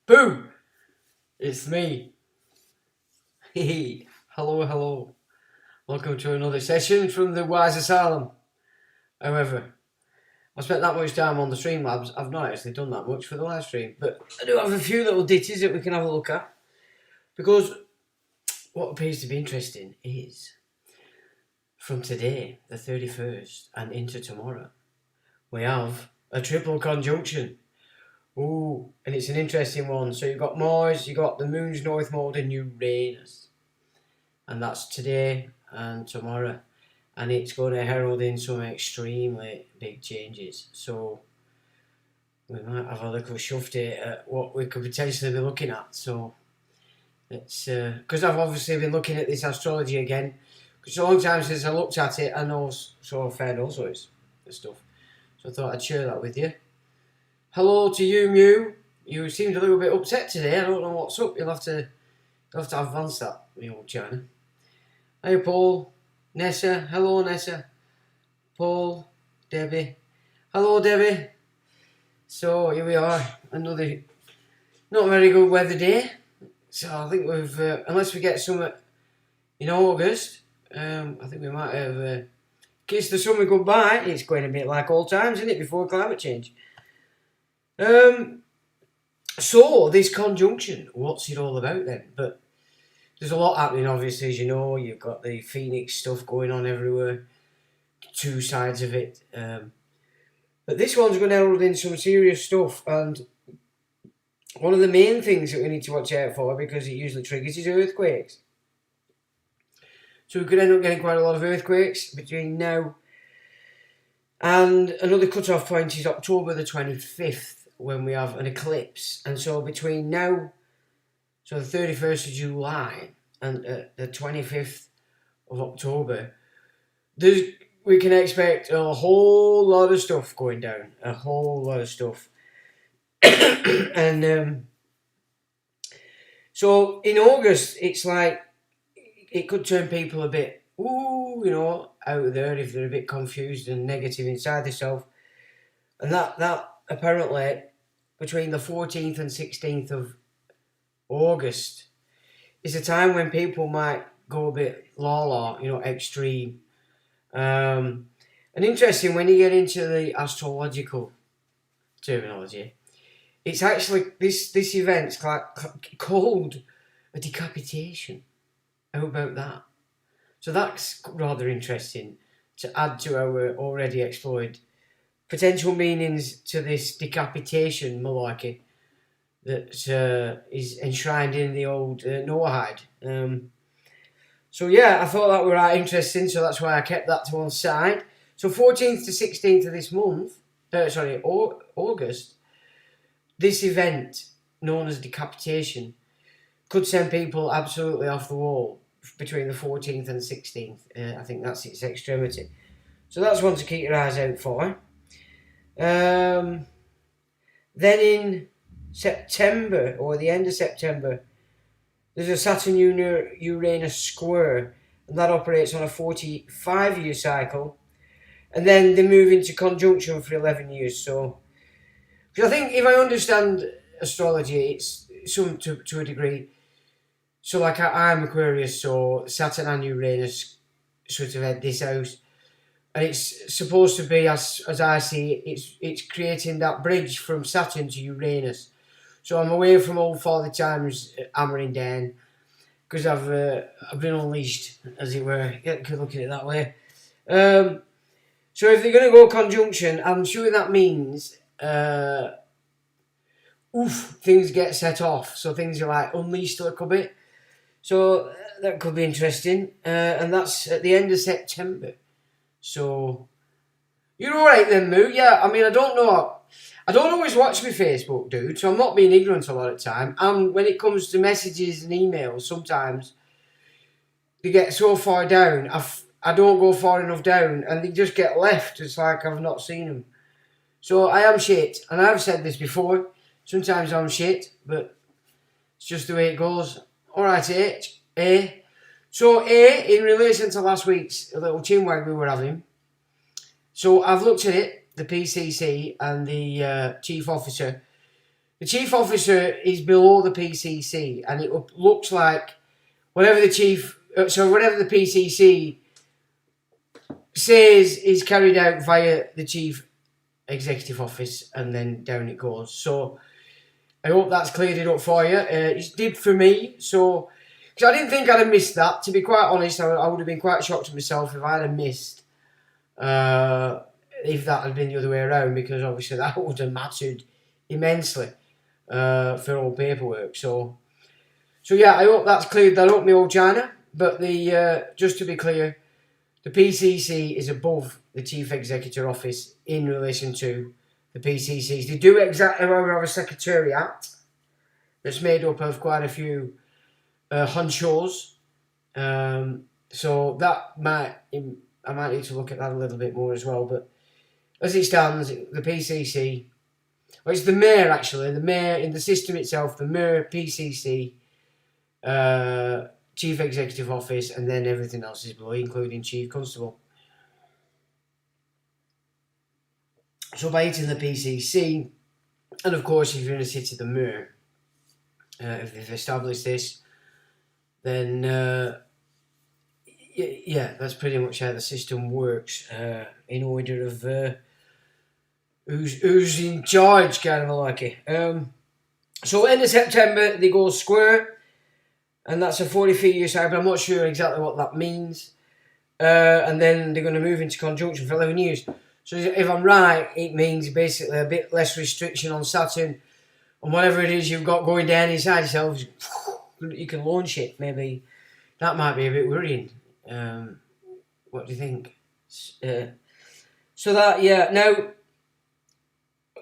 Boo! It's me. Hey, hello. Welcome to another session from the Wise Asylum. However, I spent that much time on the Streamlabs, I've not actually done that much for the live stream, but I do have a few little ditties that we can have a look at. Because what appears to be interesting is, from today, the 31st, and into tomorrow, we have a triple conjunction. Ooh, and it's an interesting one. So you've got Mars, you've got the Moon's North Node and Uranus. And that's today and tomorrow. And it's going to herald in some extremely big changes. So we might have a little shufty at what we could potentially be looking at. So it's because I've obviously been looking at this astrology again. It's a long time since I looked at it and also found all sorts of stuff. So I thought I'd share that with you. Hello to you, Mew. You seemed a little bit upset today. I don't know what's up. You'll have to advance that, you old China. Hey, Paul, Nessa. Hello, Nessa. Paul, Debbie. Hello, Debbie. So here we are. Another not very good weather day. So I think we've, unless we get some in August, I think we might have kissed the summer goodbye. It's going a bit like old times, isn't it, before climate change? So this conjunction, what's it all about then? But there's a lot happening, obviously, as you know. You've got the Phoenix stuff going on everywhere, two sides of it. But this one's going to herald in some serious stuff, and one of the main things that we need to watch out for, because it usually triggers, is earthquakes. So we could end up getting quite a lot of earthquakes between now and another cut-off point is October the 25th, when we have an eclipse. And so between now, so the 31st of July and the 25th of October, we can expect a whole lot of stuff going down. A whole lot of stuff. And so in August, it's like, it could turn people a bit, out there if they're a bit confused and negative inside themselves. And that apparently, between the 14th and 16th of August, is a time when people might go a bit extreme. And interesting, when you get into the astrological terminology, it's actually, this event's called a decapitation. How about that? So that's rather interesting to add to our already explored potential meanings to this decapitation malarkey that is enshrined in the old Noahide. So yeah, I thought that were right interesting, so that's why I kept that to one side. So 14th to 16th of this month, August, this event, known as decapitation, could send people absolutely off the wall between the 14th and 16th. I think that's its extremity. So that's one to keep your eyes out for. Then in September, or the end of September, there's a Saturn-Uranus square, and that operates on a 45-year cycle. And then they move into conjunction for 11 years. So, because I think, if I understand astrology, it's some to a degree. So, like, I'm Aquarius, so Saturn and Uranus sort of head this house. And it's supposed to be, as I see it, it's creating that bridge from Saturn to Uranus. So I'm away from old Father Time's hammering down, because I've been unleashed, as it were. You could look at it that way. So if they're going to go conjunction, I'm sure that means things get set off. So things are like unleashed a little bit. So that could be interesting. And that's at the end of September. So you're alright then, Moo. Yeah, I mean, I don't know. I don't always watch my Facebook, dude, so I'm not being ignorant a lot of the time. And when it comes to messages and emails, sometimes they get so far down, I don't go far enough down, and they just get left. It's like I've not seen them. So I am shit, and I've said this before. Sometimes I'm shit, but it's just the way it goes. Alright, A. So A, in relation to last week's little chinwag we were having, so I've looked at it, the PCC and the chief officer. the chief officer is below the PCC, and it looks like whatever the PCC says is carried out via the chief executive office, and then down it goes. So I hope that's cleared it up for you. It did for me. So, because I didn't think I'd have missed that. To be quite honest, I would have been quite shocked to myself if I'd have missed. If that had been the other way around, because obviously that would have mattered immensely for all paperwork. So yeah, I hope that's cleared that up, my old China. But just to be clear, the PCC is above the Chief Executive Office in relation to the PCCs. They do exactly have a secretariat that's made up of quite a few honchos. So that I might need to look at that a little bit more as well. But as it stands, the PCC, well, it's the mayor actually, the mayor in the system itself, the mayor, PCC, Chief Executive Office, and then everything else is below, including Chief Constable. So by hitting the PCC, and of course if you're in a city, the mayor, if they've established this, then yeah, that's pretty much how the system works, in order of who's in charge, kind of like it. So end of September they go square, and that's a 40-year cycle, but I'm not sure exactly what that means. And then they're going to move into conjunction for 11 years. So if I'm right, it means basically a bit less restriction on Saturn, and whatever it is you've got going down inside yourself, you can launch it. Maybe that might be a bit worrying. What do you think? So that, yeah. Now,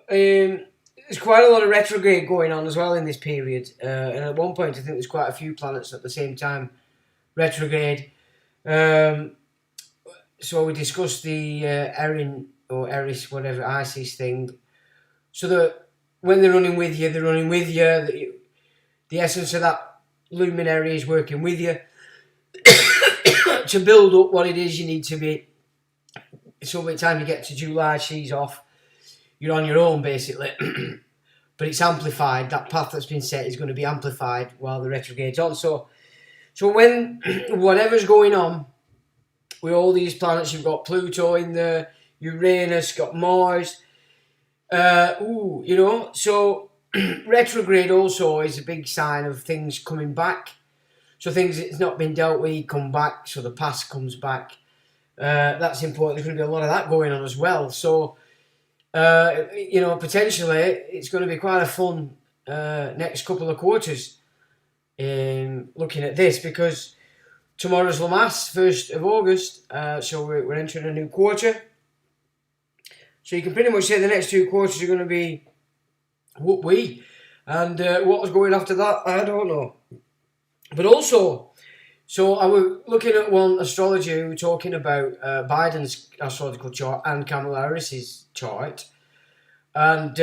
there's quite a lot of retrograde going on as well in this period. And at one point, I think there's quite a few planets at the same time retrograde. So we discussed the Aryan or Eris, whatever, Isis thing. So that when they're running with you, they're running with you. The essence of that luminary is working with you to build up what it is you need to be. So by the time you get to July, she's off. You're on your own, basically. But it's amplified. That path that's been set is going to be amplified while the retrograde's on. So when whatever's going on with all these planets, you've got Pluto in there, Uranus, got Mars. So retrograde also is a big sign of things coming back. So things that's not been dealt with come back, so the past comes back. That's important. There's going to be a lot of that going on as well. So, potentially it's going to be quite a fun next couple of quarters looking at this, because tomorrow's Lamas, 1st of August, so we're entering a new quarter. So you can pretty much say the next 2 quarters are going to be whoop-wee. And what was going after that, I don't know. But also, so I was looking at one astrologer who was talking about Biden's astrological chart and Kamala Harris's chart. And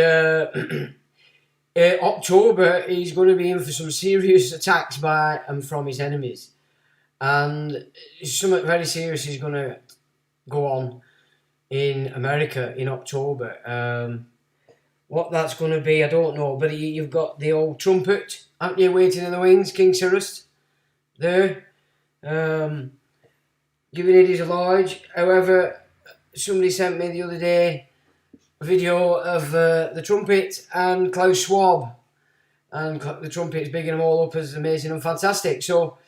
October, he's going to be in for some serious attacks by and from his enemies. And something very serious is going to go on in America in October. What that's going to be, I don't know. But you've got the old trumpet, haven't you, waiting in the wings, King Cyrus, there, giving it his large. However, somebody sent me the other day a video of the trumpet and Klaus Schwab, and the trumpet's bigging them all up as amazing and fantastic. So,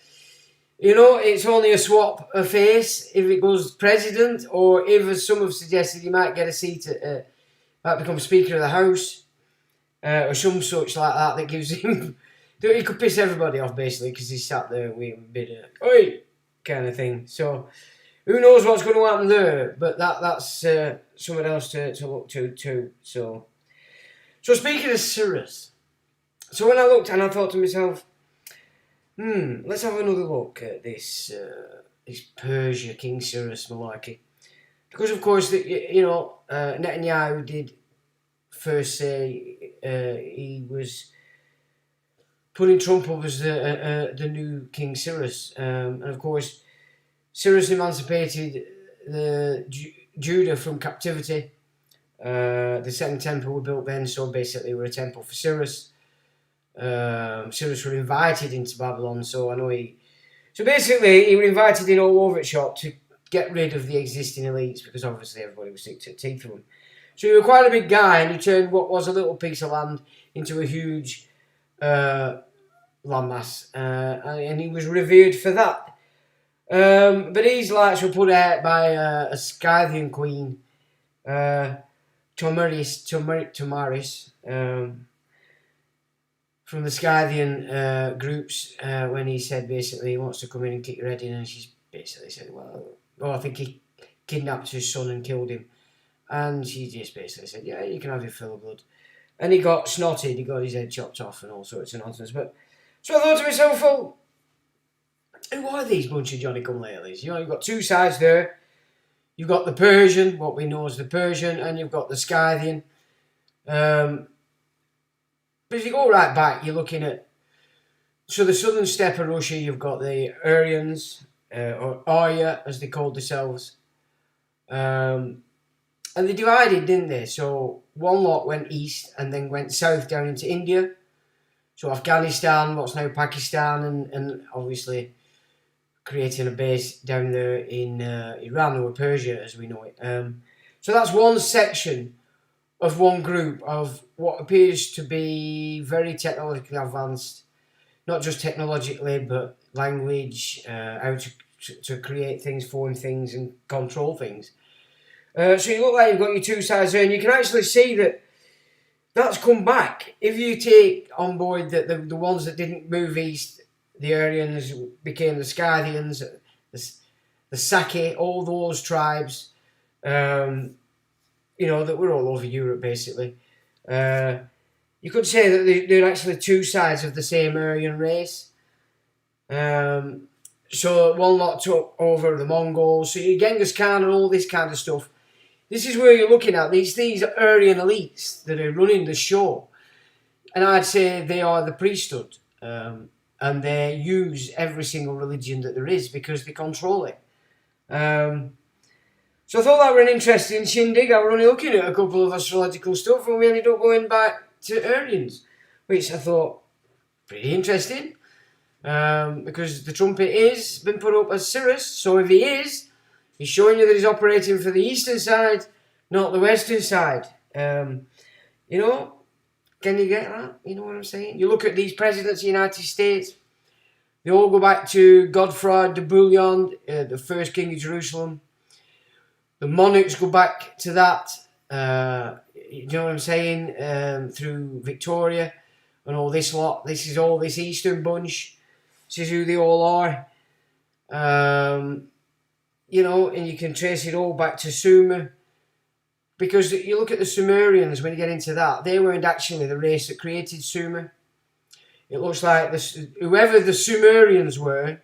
it's only a swap of face if it goes president, or if, as some have suggested, he might get a seat might become Speaker of the House, or some such like that gives him. He could piss everybody off basically because he's sat there with a bit of oi kind of thing. So who knows what's going to happen there? But that's something else to look to too. So speaking of Cyrus, so when I looked and I thought to myself, let's have another look at this Persia King Cyrus malarkey, because of course Netanyahu did first say he was putting Trump up as the new King Cyrus, and of course Cyrus emancipated the Judah from captivity, The second temple was built then, so basically we're a temple for Cyrus. Cyrus were invited into Babylon, so I know So basically, he was invited in all over the shop to get rid of the existing elites, because obviously everybody was sick to teeth of him. So he was quite a big guy, and he turned what was a little piece of land into a huge landmass, and he was revered for that. But his lights were put out by a Scythian queen, Tomaris, from the Scythian groups, when he said basically he wants to come in and kick your head in, and she basically said, well, I think he kidnapped his son and killed him. And she just basically said, yeah, you can have your fill of blood. And he got snotted, he got his head chopped off and all sorts of nonsense. But so I thought to myself, well, who are these bunch of Johnny-come-latelys? You know, you've got two sides there. You've got the Persian, what we know as the Persian, and you've got the Scythian. But if you go right back, you're looking at... So the southern steppe of Russia, you've got the Aryans, or Arya, as they called themselves. And they divided, didn't they? So one lot went east and then went south down into India. So Afghanistan, what's now Pakistan, and obviously creating a base down there in Iran, or Persia as we know it. So that's one section of one group of what appears to be very technologically advanced, not just technologically, but language, how to create things, form things, and control things. So you look like you've got your two sides there, and you can actually see that that's come back. If you take on board that the ones that didn't move east, the Aryans became the Scythians, the Saki, all those tribes, that were all over Europe basically. You could say that they're actually two sides of the same Aryan race. So one lot took over the Mongols, so you Genghis Khan and all this kind of stuff. This is where you're looking at, these Aryan elites that are running the show. And I'd say they are the priesthood. And they use every single religion that there is because they control it. So I thought that were an interesting shindig. I was only looking at a couple of astrological stuff, and we ended up going back to Aryans, which I thought pretty interesting. Because the trumpet is been put up as Cyrus, so if he is, he's showing you that he's operating for the eastern side, not the western side. Can you get that? You know what I'm saying? You look at these presidents of the United States, they all go back to Godfrey de Bouillon, the first king of Jerusalem. The monarchs go back to that, you know what I'm saying, through Victoria and all this lot. This is all this eastern bunch. This is who they all are. And you can trace it all back to Sumer. Because you look at the Sumerians, when you get into that, they weren't actually the race that created Sumer. It looks like whoever the Sumerians were,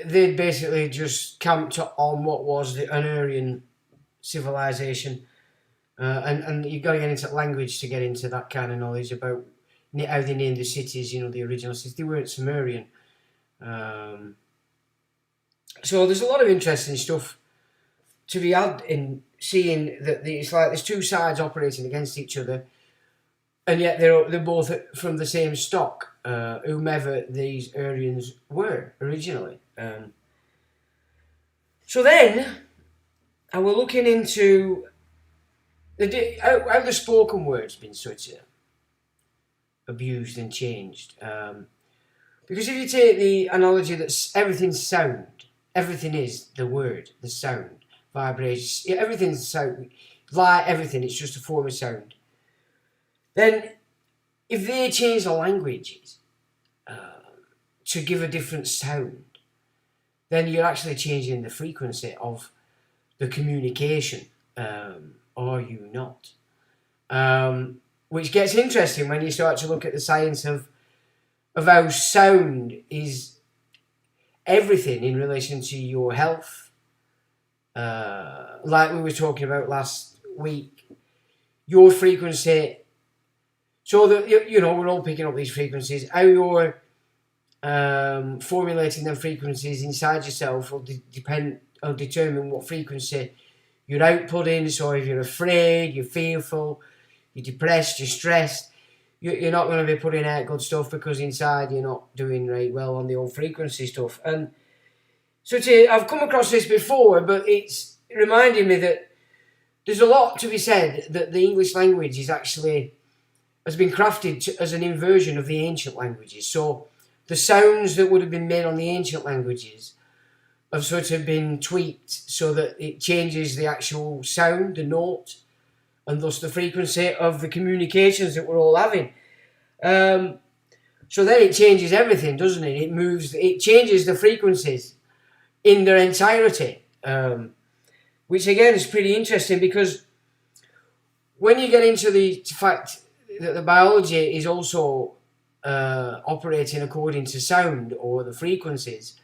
they'd basically just camped on what was an Aryan civilization. And you've got to get into language to get into that kind of knowledge about how they named the cities, the original cities. They weren't Sumerian. So there's a lot of interesting stuff to be had in seeing that it's like there's two sides operating against each other, and yet they're both from the same stock, whomever these Aryans were originally. So then, I was looking into how the spoken word's been sort of abused and changed. Because if you take the analogy that everything's sound, everything is the word, the sound, vibration, everything's sound, like everything, it's just a form of sound. Then, if they change the languages to give a different sound, then you're actually changing the frequency of the communication, are you not? Which gets interesting when you start to look at the science of how sound is everything in relation to your health. Like we were talking about last week, your frequency. So that we're all picking up these frequencies. How you're formulating them frequencies inside yourself will determine what frequency you're outputting. So if you're afraid, you're fearful, you're depressed, you're stressed, you're not going to be putting out good stuff because inside you're not doing right well on the old frequency stuff. And so I've come across this before, but it's reminding me that there's a lot to be said that the English language is actually has been crafted as an inversion of the ancient languages. So the sounds that would have been made on the ancient languages have sort of been tweaked so that it changes the actual sound, the note, and thus the frequency of the communications that we're all having. So then it changes everything, doesn't it? It changes the frequencies in their entirety, which again is pretty interesting, because when you get into the fact that the biology is also operating according to sound or the frequencies,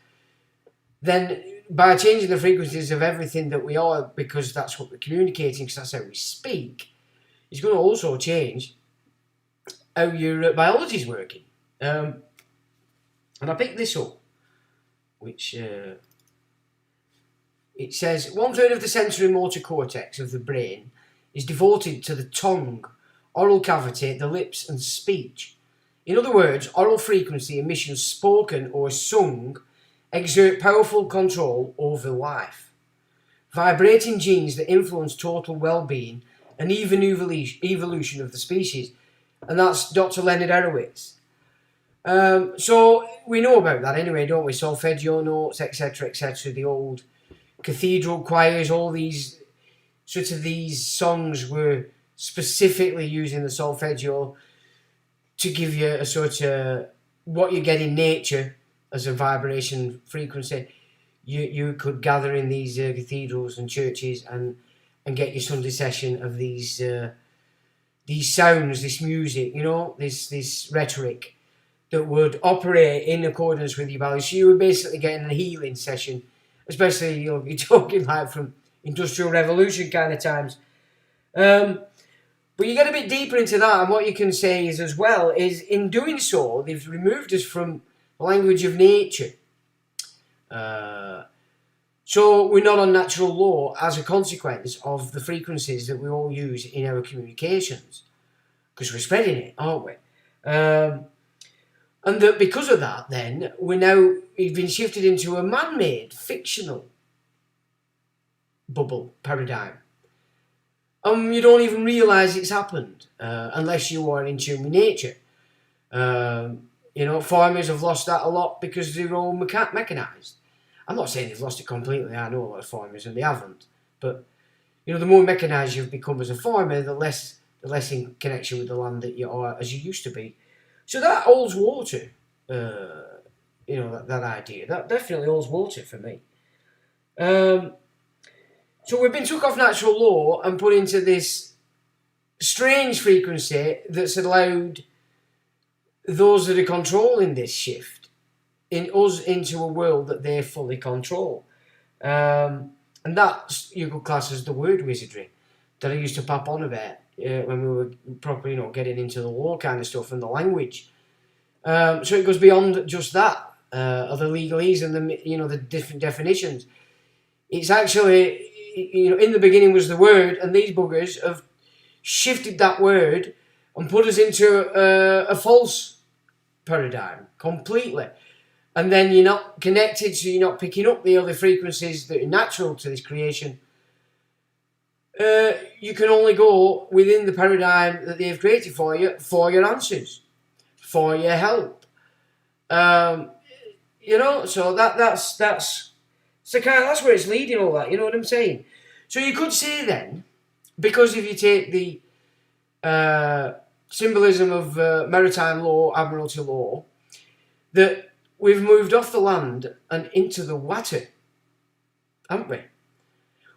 then by changing the frequencies of everything that we are, because that's what we're communicating, because that's how we speak, it's going to also change how your biology is working. And I picked this up, which it says 1/3 of the sensory motor cortex of the brain is devoted to the tongue, oral cavity, the lips, and speech. In other words, oral frequency emissions spoken or sung exert powerful control over life. Vibrating genes that influence total well-being and even evolution of the species. And that's Dr. Leonard Horowitz. So we know about that anyway, don't we? Solfeggio notes, etc., etc. The old cathedral choirs, all these these songs were specifically using the solfeggio to give you a sort of what you get in nature as a vibration frequency. You could gather in these cathedrals and churches and get your Sunday session of these sounds, this music, this rhetoric that would operate in accordance with your values. So you were basically getting a healing session, especially you're talking like from Industrial Revolution kind of times. But you get a bit deeper into that, and what you can say is as well is in doing so, they've removed us from the language of nature. So we're not on natural law as a consequence of the frequencies that we all use in our communications, because we're spreading it, aren't we? And that because of that, then we've been shifted into a man-made, fictional bubble paradigm. You don't even realise it's happened unless you are in tune with nature. Farmers have lost that a lot because they're all mechanised. I'm not saying they've lost it completely. I know a lot of farmers and they haven't. But the more mechanised you've become as a farmer, the less in connection with the land that you are as you used to be. So that holds water. That idea that definitely holds water for me. So we've been took off natural law and put into this strange frequency that's allowed those that are controlling this shift in us into a world that they fully control. And that's you could class as the word wizardry that I used to pop on about when we were properly, getting into the law kind of stuff and the language. So it goes beyond just that, of the legalese and the different definitions. It's actually, in the beginning was the word, and these buggers have shifted that word and put us into a false paradigm completely. And then you're not connected, so you're not picking up the other frequencies that are natural to this creation. You can only go within the paradigm that they've created for you, for your answers, for your help. So that's where it's leading all that, you know what I'm saying? So you could say then, because if you take the symbolism of maritime law, admiralty law, that we've moved off the land and into the water, haven't we?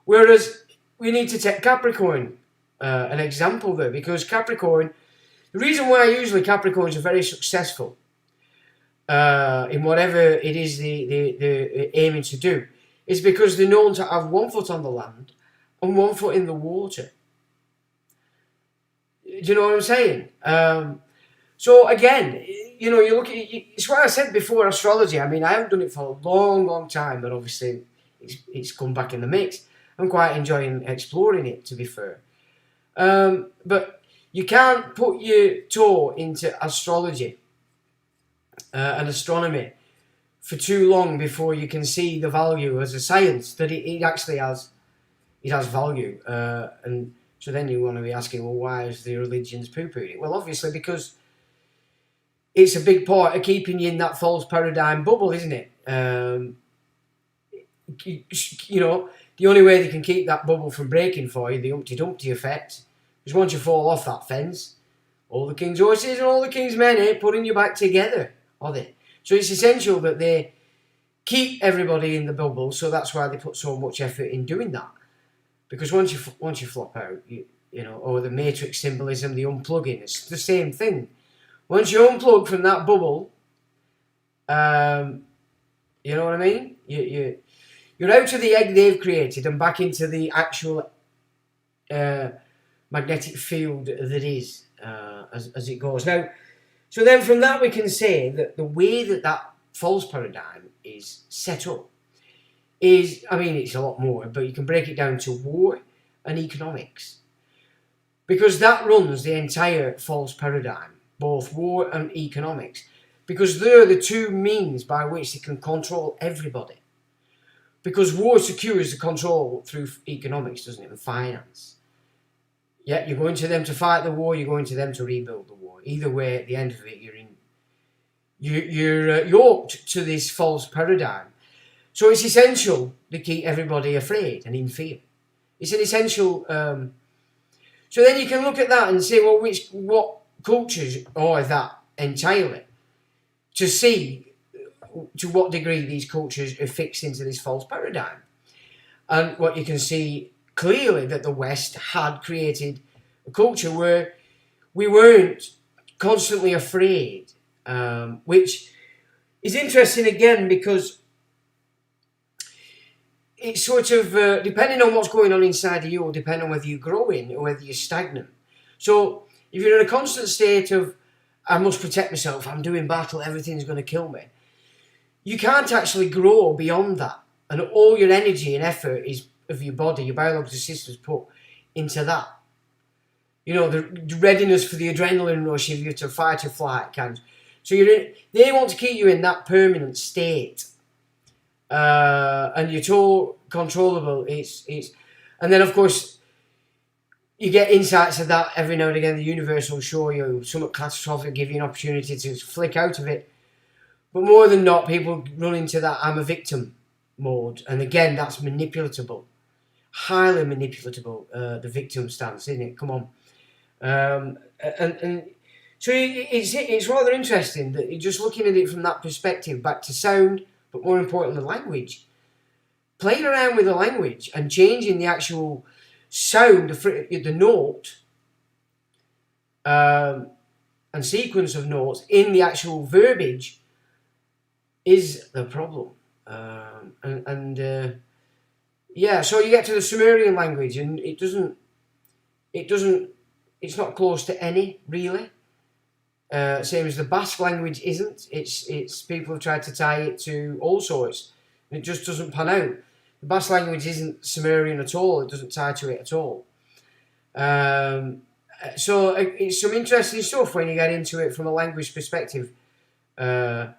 Whereas we need to take Capricorn, an example there, because Capricorn, the reason why usually Capricorns are very successful in whatever it is they're aiming to do, is because they're known to have 1 foot on the land and 1 foot in the water. Do you know what I'm saying? So again, you look at it's what I said before, astrology. I mean, I haven't done it for a long, long time, but obviously it's come back in the mix. I'm quite enjoying exploring it, to be fair. But you can't put your toe into astrology and astronomy for too long before you can see the value as a science that it actually has. It has value, and so then you want to be asking, well, why is the religions poo-pooing it? Well, obviously because it's a big part of keeping you in that false paradigm bubble, isn't it? You know, the only way they can keep that bubble from breaking for you, the Humpty Dumpty effect, is once you fall off that fence, all the king's horses and all the king's men ain't putting you back together, are they? So it's essential that they keep everybody in the bubble, so that's why they put so much effort in doing that. Because once you flop out, you know, or the matrix symbolism, the unplugging, it's the same thing. Once you unplug from that bubble, you know what I mean? You're out of the egg they've created and back into the actual magnetic field that is as it goes. Now, so then from that we can say that the way that false paradigm is set up is, I mean, it's a lot more, but you can break it down to war and economics. Because that runs the entire false paradigm, both war and economics. Because they're the two means by which they can control everybody. Because war secures the control through economics, doesn't it, and finance. Yeah, you're going to them to fight the war, you're going to them to rebuild the war. Either way, at the end of it, you're yoked to this false paradigm. So it's essential to keep everybody afraid and in fear. It's an essential. So then you can look at that and say, well, what cultures are that entirely, to see to what degree these cultures are fixed into this false paradigm. And what you can see clearly that the West had created a culture where we weren't constantly afraid, which is interesting again because it's sort of, depending on what's going on inside of you, will depend on whether you're growing or whether you're stagnant. So if you're in a constant state of, I must protect myself, I'm doing battle, everything's going to kill me, you can't actually grow beyond that. And all your energy and effort is of your body, your biological system is put into that. You know, the readiness for the adrenaline rush if you're to fight or flight kind. So they want to keep you in that permanent state. And you're too controllable. And then of course you get insights of that every now and again. The universe will show you something catastrophic, give you an opportunity to flick out of it. But more than not, people run into that I'm a victim mode, and again that's manipulatable, highly manipulatable. The victim stance, isn't it? Come on, and so it's rather interesting that you're just looking at it from that perspective, back to sound. But more importantly, language. Playing around with the language and changing the actual sound, the note, and sequence of notes in the actual verbiage is the problem. Yeah, so you get to the Sumerian language and it's not close to any, really. Same as the Basque language isn't. It's people have tried to tie it to all sorts, and it just doesn't pan out. The Basque language isn't Sumerian at all. It doesn't tie to it at all. So it's some interesting stuff when you get into it from a language perspective. How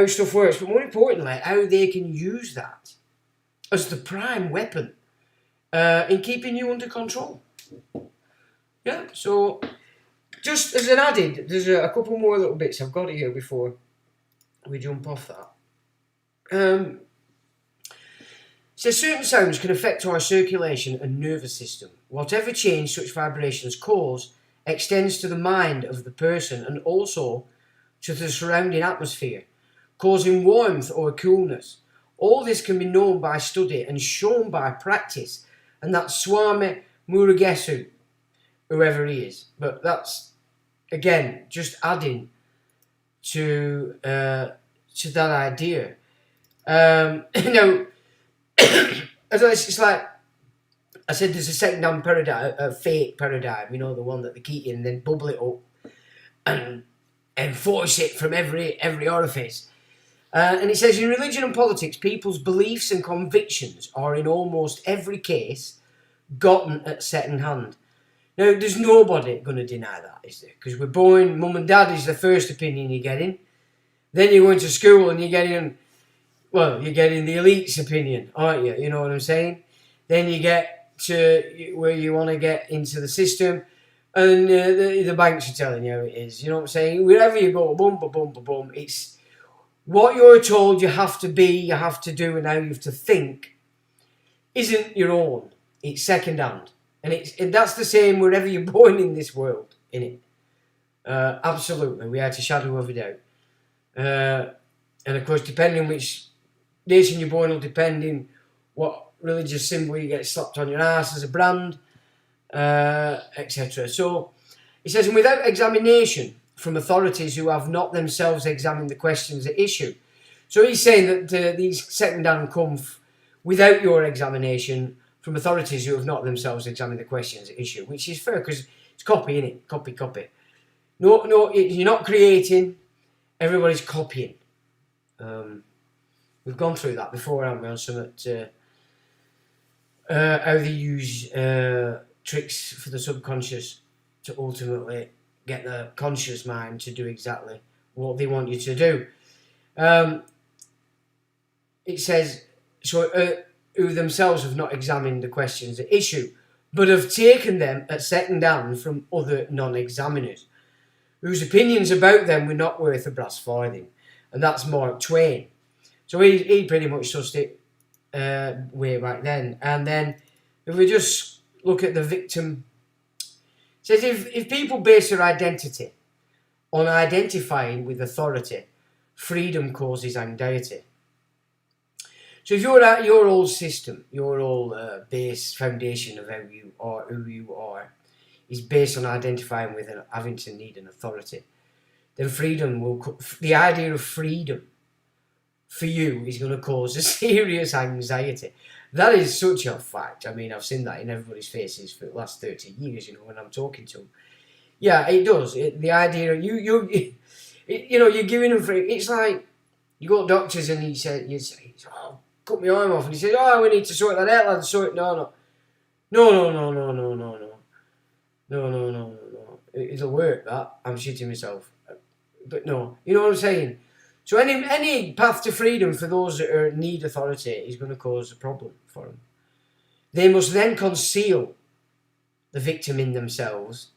stuff works, but more importantly, how they can use that as the prime weapon in keeping you under control. Yeah, so. Just as an added, there's a couple more little bits I've got here before we jump off that. So certain sounds can affect our circulation and nervous system. Whatever change such vibrations cause extends to the mind of the person and also to the surrounding atmosphere, causing warmth or coolness. All this can be known by study and shown by practice, and that's Swami Murugesu, whoever he is. But that's, again, just adding to that idea. You know, it's like I said, there's a second-hand paradigm, a fake paradigm, you know, the one that they keep in and then bubble it up and force it from every orifice. And it says, in religion and politics, people's beliefs and convictions are in almost every case gotten at second hand. Now, there's nobody going to deny that, is there? Because we're born, mum and dad is the first opinion you're getting. Then you go into school and you're getting the elite's opinion, aren't you? You know what I'm saying? Then you get to where you want to get into the system, and the banks are telling you how it is. You know what I'm saying? Wherever you go, boom, boom, boom, boom, boom. It's what you're told you have to be, you have to do, and how you have to think isn't your own. It's second hand. And that's the same wherever you're born in this world, innit? Absolutely, without a shadow of a doubt. And of course, depending which nation you're born will depend on what religious symbol you get slapped on your ass as a brand, etc. So, it says, and without examination from authorities who have not themselves examined the questions at issue. So he's saying that these second-hand come without your examination from authorities who have not themselves examined the questions at issue, which is fair because it's copy, innit? Copy. No, you're not creating. Everybody's copying. We've gone through that before, haven't we? On some how they use tricks for the subconscious to ultimately get the conscious mind to do exactly what they want you to do. It says, who themselves have not examined the questions at issue, but have taken them at second hand from other non-examiners, whose opinions about them were not worth a brass farthing. And that's Mark Twain. So he pretty much sussed it way back then. And then if we just look at the victim, it says if people base their identity on identifying with authority, freedom causes anxiety. So if you're at your old system, your old base foundation of how you are, who you are, is based on identifying with and having to need an authority, then the idea of freedom for you is going to cause a serious anxiety. That is such a fact. I mean, I've seen that in everybody's faces for the last 30 years, when I'm talking to them. Yeah, it does. The idea of you're giving them free. It's like you got doctors and you say, oh, cut my arm off, and he says, oh, we need to sort that out, lad. No. It'll work, that. I'm shitting myself. But no, you know what I'm saying? So any path to freedom for those that need authority is going to cause a problem for them. They must then conceal the victim in themselves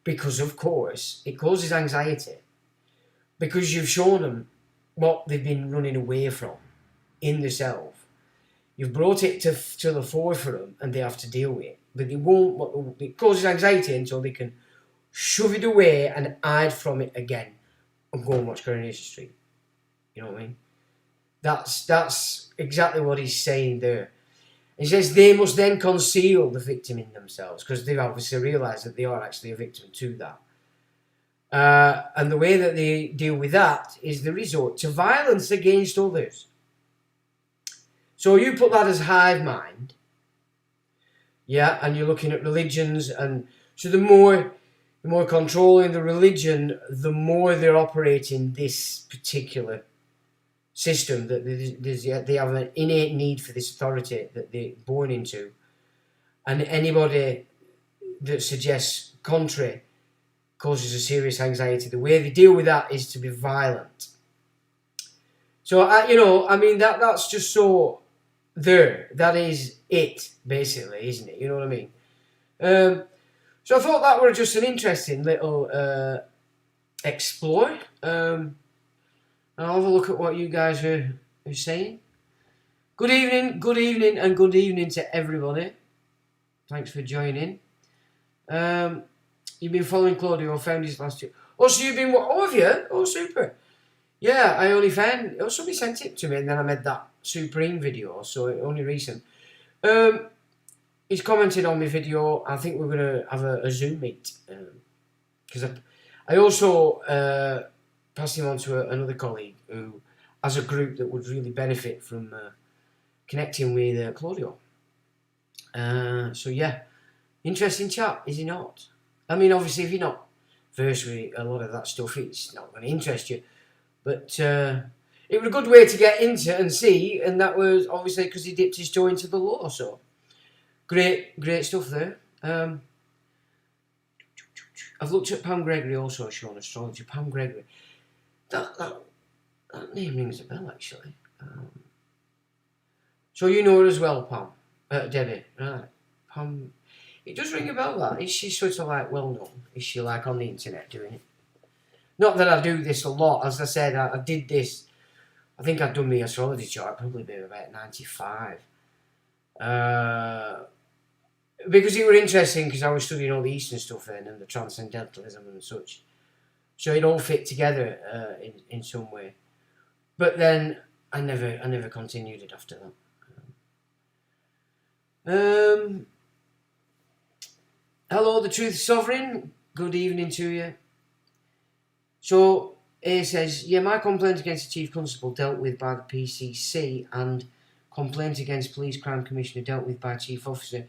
because, of course, it causes anxiety. Because you've shown them what they've been running away from in the self. You've brought it to the fore for them and they have to deal with it. But they won't. It causes anxiety until they can shove it away and hide from it again and go and watch Coronation Street. You know what I mean? That's exactly what he's saying there. He says they must then conceal the victim in themselves because they've obviously realised that they are actually a victim to that. And the way that they deal with that is the resort to violence against others. So you put that as hive mind, yeah, and you're looking at religions, and so the more controlling the religion, the more they're operating this particular system, that they have an innate need for this authority that they're born into, and anybody that suggests contrary causes a serious anxiety. The way they deal with that is to be violent. So that's just so there. That is it, basically, isn't it? You know what I mean? So I thought that were just an interesting little explore. I'll have a look at what you guys are saying. Good evening, and good evening to everybody. Thanks for joining. You've been following Claudio, found his last year. Oh, so you've been, have you? Oh, super. Yeah, I only found, somebody sent it to me and then I made that Supreme video, so only recent. He's commented on my video. I think we're going to have a Zoom meet. Because I also passed him on to another colleague who has a group that would really benefit from connecting with Claudio. So yeah, interesting chat, is he not? I mean, obviously, if you're not versed with a lot of that stuff, it's not going to interest you. But it was a good way to get into and see, and that was obviously because he dipped his toe into the law. So great stuff there. I've looked at Pam Gregory also, Sean Astrology. Pam Gregory, that name rings a bell actually. So you know her as well, Pam, Debbie, right? Pam, it does ring a bell. That is she sort of like well known? Is she like on the internet doing it? Not that I do this a lot. As I said, I did this. I think I'd done my astrology chart probably been about 95. Because it was interesting because I was studying all the Eastern stuff then and the transcendentalism and such. So it all fit together in some way. But then I never continued it after that. Hello, the Truth Sovereign. Good evening to you. So A says, yeah, my complaint against the Chief Constable dealt with by the PCC and complaint against Police Crime Commissioner dealt with by Chief Officer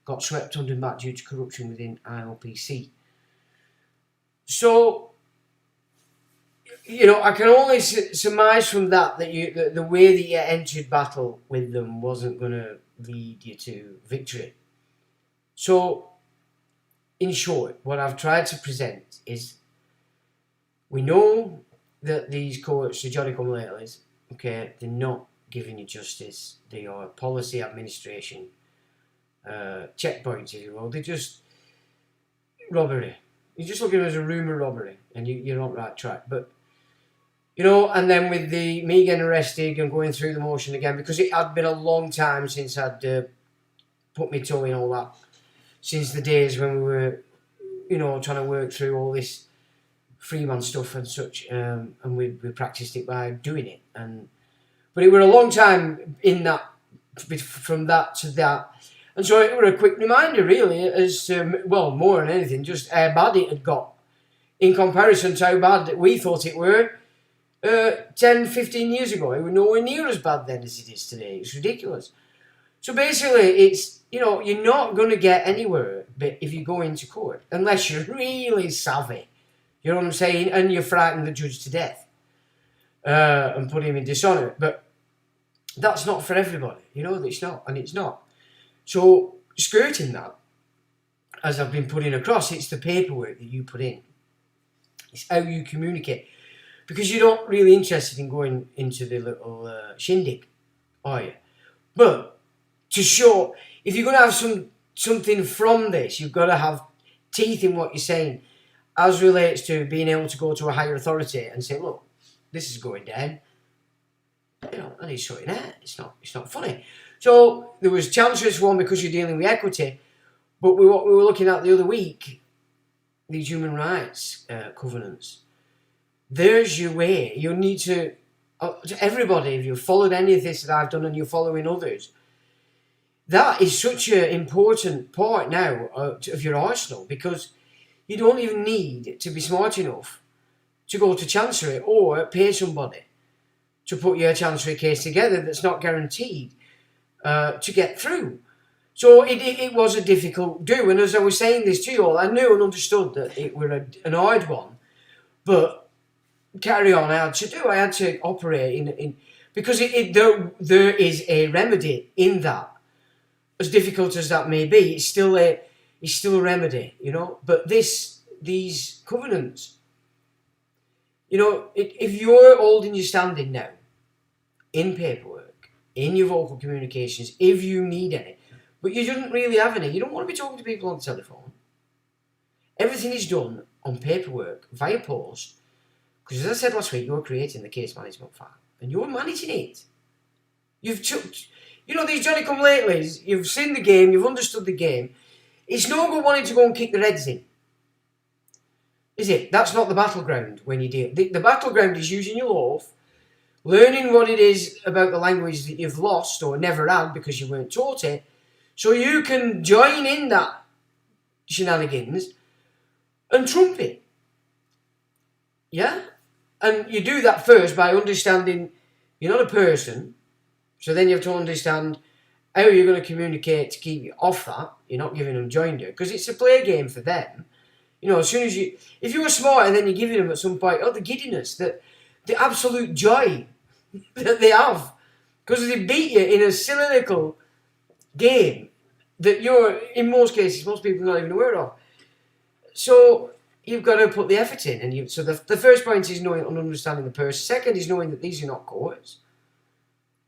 got swept under the mat due to corruption within IOPC. So, you know, I can only surmise from that the way that you entered battle with them wasn't going to lead you to victory. So, in short, what I've tried to present is we know that these courts, the Johnny come latelys, okay, they're not giving you justice. They are policy administration checkpoints, if you will. They're just robbery. You just look at it as a rumour robbery, and you're on the right track. But you know, and then with me getting arrested and going through the motion again, because it had been a long time since I'd put my toe in all that, since the days when we were, you know, trying to work through all this freeman stuff and such, and we practiced it by doing it, but it were a long time in that, from that to that, and so it were a quick reminder really as well, more than anything, just how bad it had got in comparison to how bad we thought it were 10-15 years ago. It was nowhere near as bad then as it is today. It's ridiculous. So basically it's, you know, you're not going to get anywhere if you go into court unless you're really savvy. You know what I'm saying? And you frighten the judge to death and put him in dishonour. But that's not for everybody. You know, it's not. And it's not. So, skirting that, as I've been putting across, it's the paperwork that you put in. It's how you communicate. Because you're not really interested in going into the little shindig, are you? But to show, if you're going to have something from this, you've got to have teeth in what you're saying, as relates to being able to go to a higher authority and say, look, this is going down. You know, and it's sorting out. It's not funny. So there was chances one because you're dealing with equity, but what we were looking at the other week, these human rights covenants. There's your way. You need to everybody, if you've followed any of this that I've done and you're following others, that is such an important part now of your arsenal, because you don't even need to be smart enough to go to Chancery or pay somebody to put your Chancery case together that's not guaranteed to get through. So it was a difficult do. And as I was saying this to you all, I knew and understood that it were an hard one. But carry on, I had to do. I had to operate in because there is a remedy in that. As difficult as that may be, it's still a remedy, you know. But these covenants, you know, if you're holding your standing now, in paperwork, in your vocal communications, if you need any, but you don't really have any, you don't want to be talking to people on the telephone. Everything is done on paperwork, via post, because as I said last week, you're creating the case management file, and you're managing it. You know, these Johnny-come-latelys, you've seen the game, you've understood the game. It's no good wanting to go and kick the Reds in. Is it? That's not the battleground when you deal. The battleground is using your loaf, learning what it is about the language that you've lost or never had because you weren't taught it, so you can join in that shenanigans and trump it. Yeah? And you do that first by understanding you're not a person, so then you have to understand how you're going to communicate to keep you off that. You're not giving them joinder, because it's a play game for them. You know, as soon as if you were smart and then you're giving them at some point, the giddiness, the absolute joy that they have. Because they beat you in a silly little game that you're, in most cases, most people are not even aware of. So you've got to put the effort in. And so the first point is knowing and understanding the person. Second is knowing that these are not courts.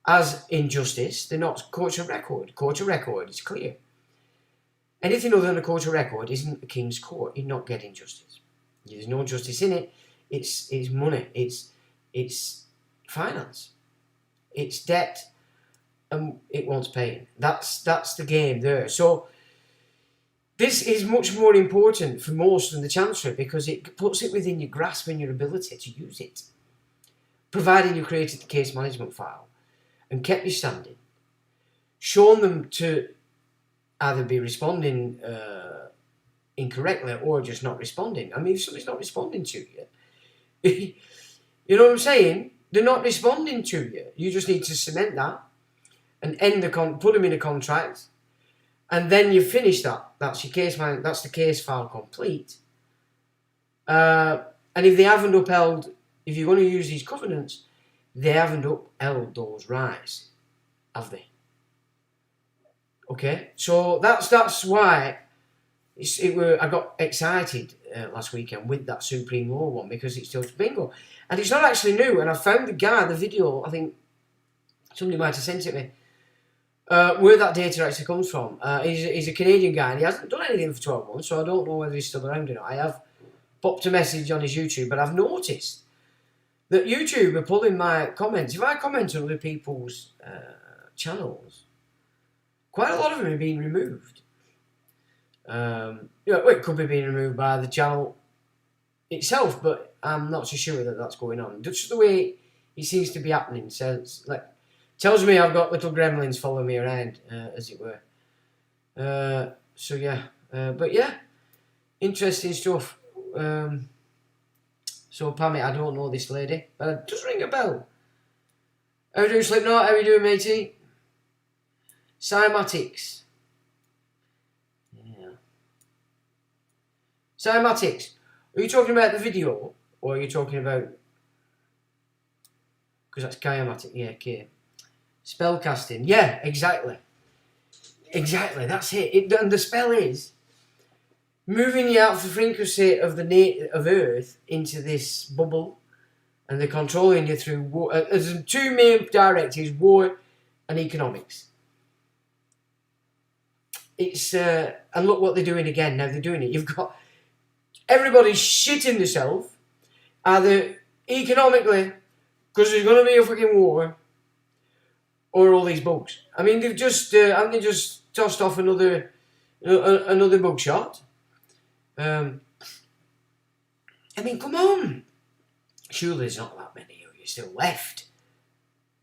As in justice, they're not courts of record. Court of record is clear. Anything other than a court of record isn't a king's court. You're not getting justice. There's no justice in it. It's money. It's finance. It's debt, and it wants paying. That's the game there. So this is much more important for most than the Chancery because it puts it within your grasp and your ability to use it, providing you created the case management file and kept you standing, shown them to either be responding incorrectly or just not responding. I mean, if somebody's not responding to you, you know what I'm saying? They're not responding to you. You just need to cement that and put them in a contract, and then you finish that. That's your case man. That's the case file complete. And if they haven't upheld, if you're going to use these covenants, they haven't upheld those rights, have they? Okay, so that's why I got excited last weekend with that Supreme Law one because it's just bingo. And it's not actually new, and I found the video, I think somebody might have sent it me, where that data actually comes from. He's a Canadian guy, and he hasn't done anything for 12 months, so I don't know whether he's still around or not. I have popped a message on his YouTube, but I've noticed that YouTube are pulling my comments. If I comment on other people's channels, quite a lot of them are being removed. It could be being removed by the channel itself, but I'm not so sure that that's going on. Just the way it seems to be happening tells me I've got little gremlins following me around, as it were. So yeah, but yeah, interesting stuff. So Pammy, I don't know this lady, but just ring a bell. How do you Slipknot? How you doing, matey? Cymatics. Yeah. Cymatics. Are you talking about the video, or are you talking about? Because that's Kiamatic. Yeah, okay. Spellcasting. Yeah, exactly. Exactly. That's it. And the spell is moving you out of the frequency of of Earth into this bubble, and they're controlling you through war. There's two main directives: war and economics. It's and look what they're doing again. Now they're doing it. You've got everybody shitting themselves, either economically, because there's going to be a fucking war, or all these bugs. I mean, they've just haven't they just tossed off another bug shot? I mean, come on. Surely there's not that many of you still left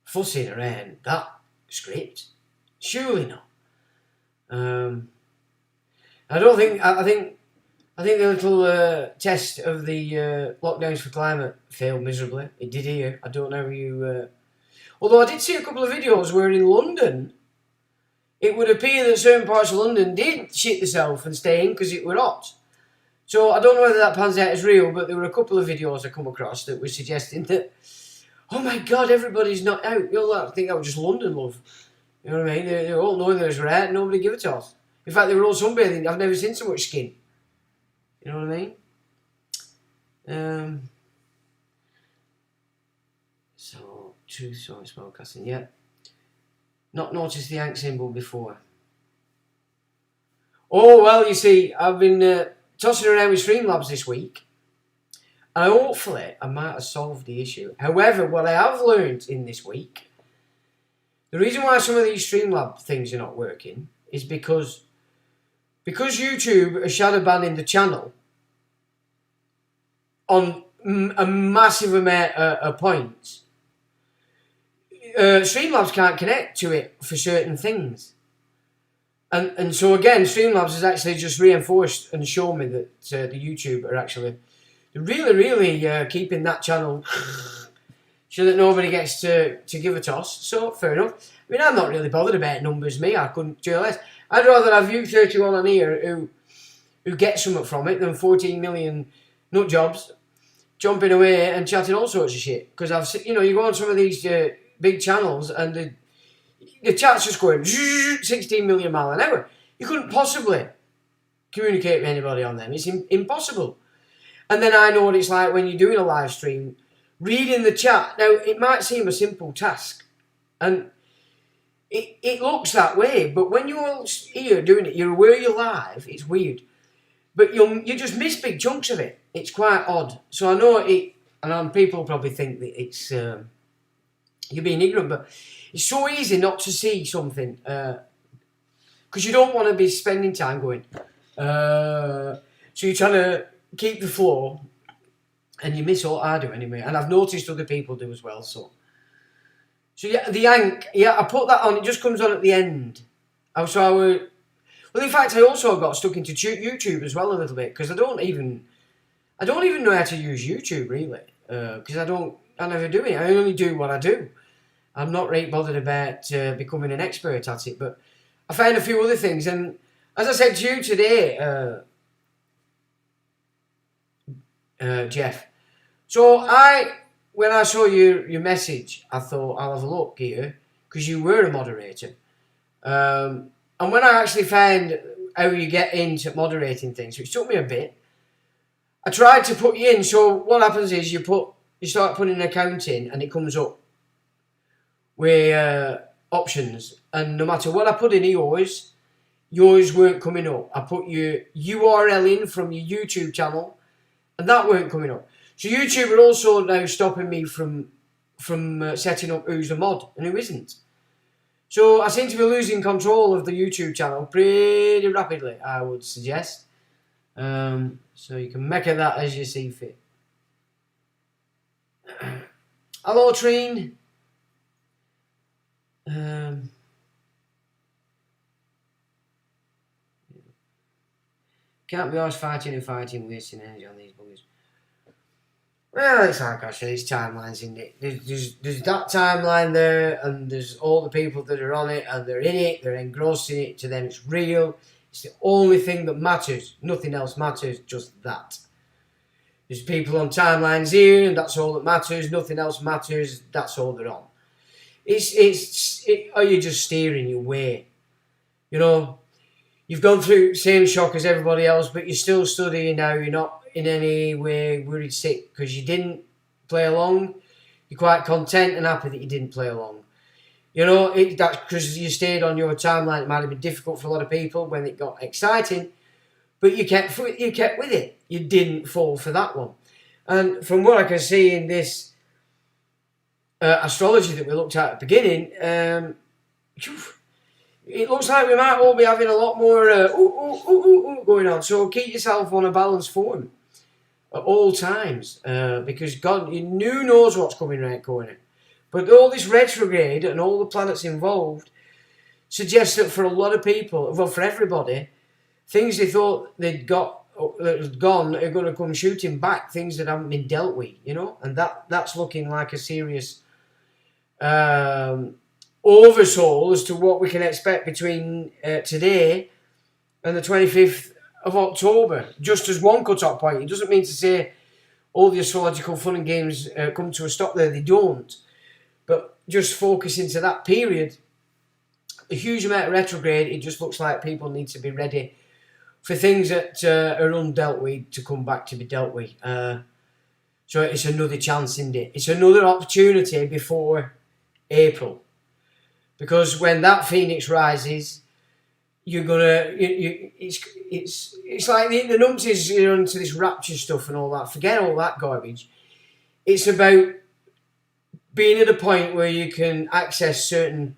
fussing around that script. Surely not. I don't think. I think the little test of the lockdowns for climate failed miserably. It did here. I don't know how you. Although I did see a couple of videos where in London, it would appear that certain parts of London did shit themselves and stay in because it were hot. So I don't know whether that pans out as real, but there were a couple of videos I come across that were suggesting that, oh my God, everybody's not out. I think that was just London, love. You know what I mean? They're all Northerners were out, nobody give a toss. In fact, they were all sunbathing. I've never seen so much skin. You know what I mean? So, truth, so spellcasting, yeah. Not noticed the ant symbol before. Oh, well, you see, I've been tossing around with Streamlabs this week. And hopefully, I might have solved the issue. However, what I have learned in this week, the reason why some of these Streamlab things are not working is because YouTube are shadow banning the channel on a massive amount of points. Streamlabs can't connect to it for certain things. And so again, Streamlabs has actually just reinforced and shown me that the YouTube are actually really keeping that channel so that nobody gets to give a toss. So, fair enough. I mean, I'm not really bothered about numbers, me. I couldn't care less. I'd rather have you 31 on here who get something from it than 14 million nut jobs jumping away and chatting all sorts of shit. Because I've seen, you go on some of these big channels and the chat's just going 16 million mile an hour. You couldn't possibly communicate with anybody on them. It's impossible. And then I know what it's like when you're doing a live stream, reading the chat. Now, it might seem a simple task, and it looks that way, but when you're here doing it, you're aware you're live, it's weird. But you just miss big chunks of it. It's quite odd. So I know and people probably think that it's you're being ignorant, but it's so easy not to see something because you don't want to be spending time going. So you're trying to keep the flow, and you miss what I do anyway. And I've noticed other people do as well. So yeah, the yank. Yeah, I put that on. It just comes on at the end. Well, in fact, I also got stuck into YouTube as well a little bit because I don't even know how to use YouTube really because I never do it. I only do what I do. I'm not really bothered about becoming an expert at it, but I found a few other things. And as I said to you today, Jeff, so when I saw your message, I thought I'll have a look here because you were a moderator. And when I actually found how you get into moderating things, which took me a bit, I tried to put you in. So what happens is you start putting an account in, and it comes up with options. And no matter what I put in yours weren't coming up. I put your URL in from your YouTube channel, and that weren't coming up. So YouTube are also now stopping me from setting up who's a mod and who isn't. So I seem to be losing control of the YouTube channel pretty rapidly, I would suggest. So you can make of that as you see fit. Hello, Treen. Can't be always fighting, wasting energy on these buggers. Well, it's like I say, it's timelines, isn't it? There's that timeline there, and there's all the people that are on it, and they're in it, they're engrossed in it, to them it's real. It's the only thing that matters. Nothing else matters, just that. There's people on timelines here, and that's all that matters. Nothing else matters, that's all they're on. Are you just steering your way? You've gone through the same shock as everybody else, but you're still studying now. You're not in any way worried sick because you didn't play along. You're quite content and happy that you didn't play along. That's because you stayed on your timeline. It might have been difficult for a lot of people when it got exciting, but you kept with it. You didn't fall for that one. And from what I can see in this astrology that we looked at the beginning, it looks like we might all be having a lot more going on. So keep yourself on a balanced form at all times, because God, you knows what's coming around the corner. But all this retrograde and all the planets involved suggests that for a lot of people, well, for everybody, things they thought they'd got that had gone are going to come shooting back. Things that haven't been dealt with, and that's looking like a serious oversoul as to what we can expect between today and the 25th of October, just as one cut-off point. It doesn't mean to say all the astrological fun and games come to a stop there. They don't. But just focus into that period, a huge amount of retrograde, it just looks like people need to be ready for things that are undealt with to come back to be dealt with. So it's another chance, isn't it? It's another opportunity before April. Because when that phoenix rises, you're gonna. It's like the numpties are into this rapture stuff and all that. Forget all that garbage. It's about being at a point where you can access certain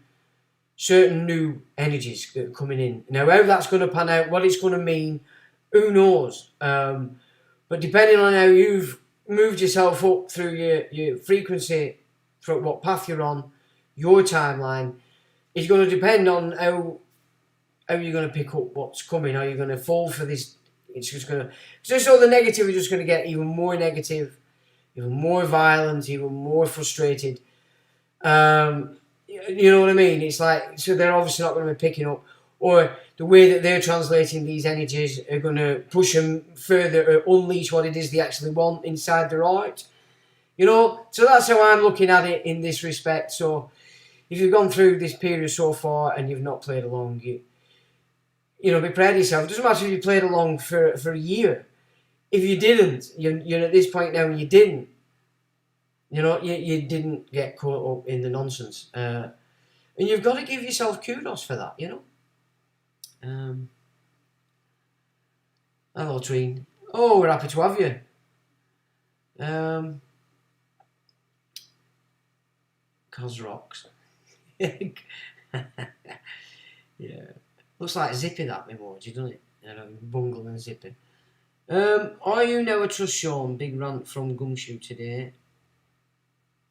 new energies that are coming in. Now, how that's going to pan out, what it's going to mean, who knows? But depending on how you've moved yourself up through your frequency, through what path you're on, your timeline, is going to depend on how you're going to pick up what's coming. Are you going to fall for this? It's just going to... Just all the negative is just going to get even more negative, even more violent, even more frustrated. You know what I mean? It's like, so they're obviously not going to be picking up. Or the way that they're translating these energies are going to push them further or unleash what it is they actually want inside their heart. You know, so that's how I'm looking at it in this respect. So if you've gone through this period so far and you've not played along, you know, be proud of yourself. It doesn't matter if you played along for a year. If you didn't, you're at this point now and you didn't, you know, you didn't get caught up in the nonsense. And you've got to give yourself kudos for that, you know. Hello, Treen. Oh, we're happy to have you. Cos rocks. Yeah. Looks like Zippy, that emoji, doesn't it? Bungle and Zippy. Are you now a trust, Sean? Big rant from Gumshoe today.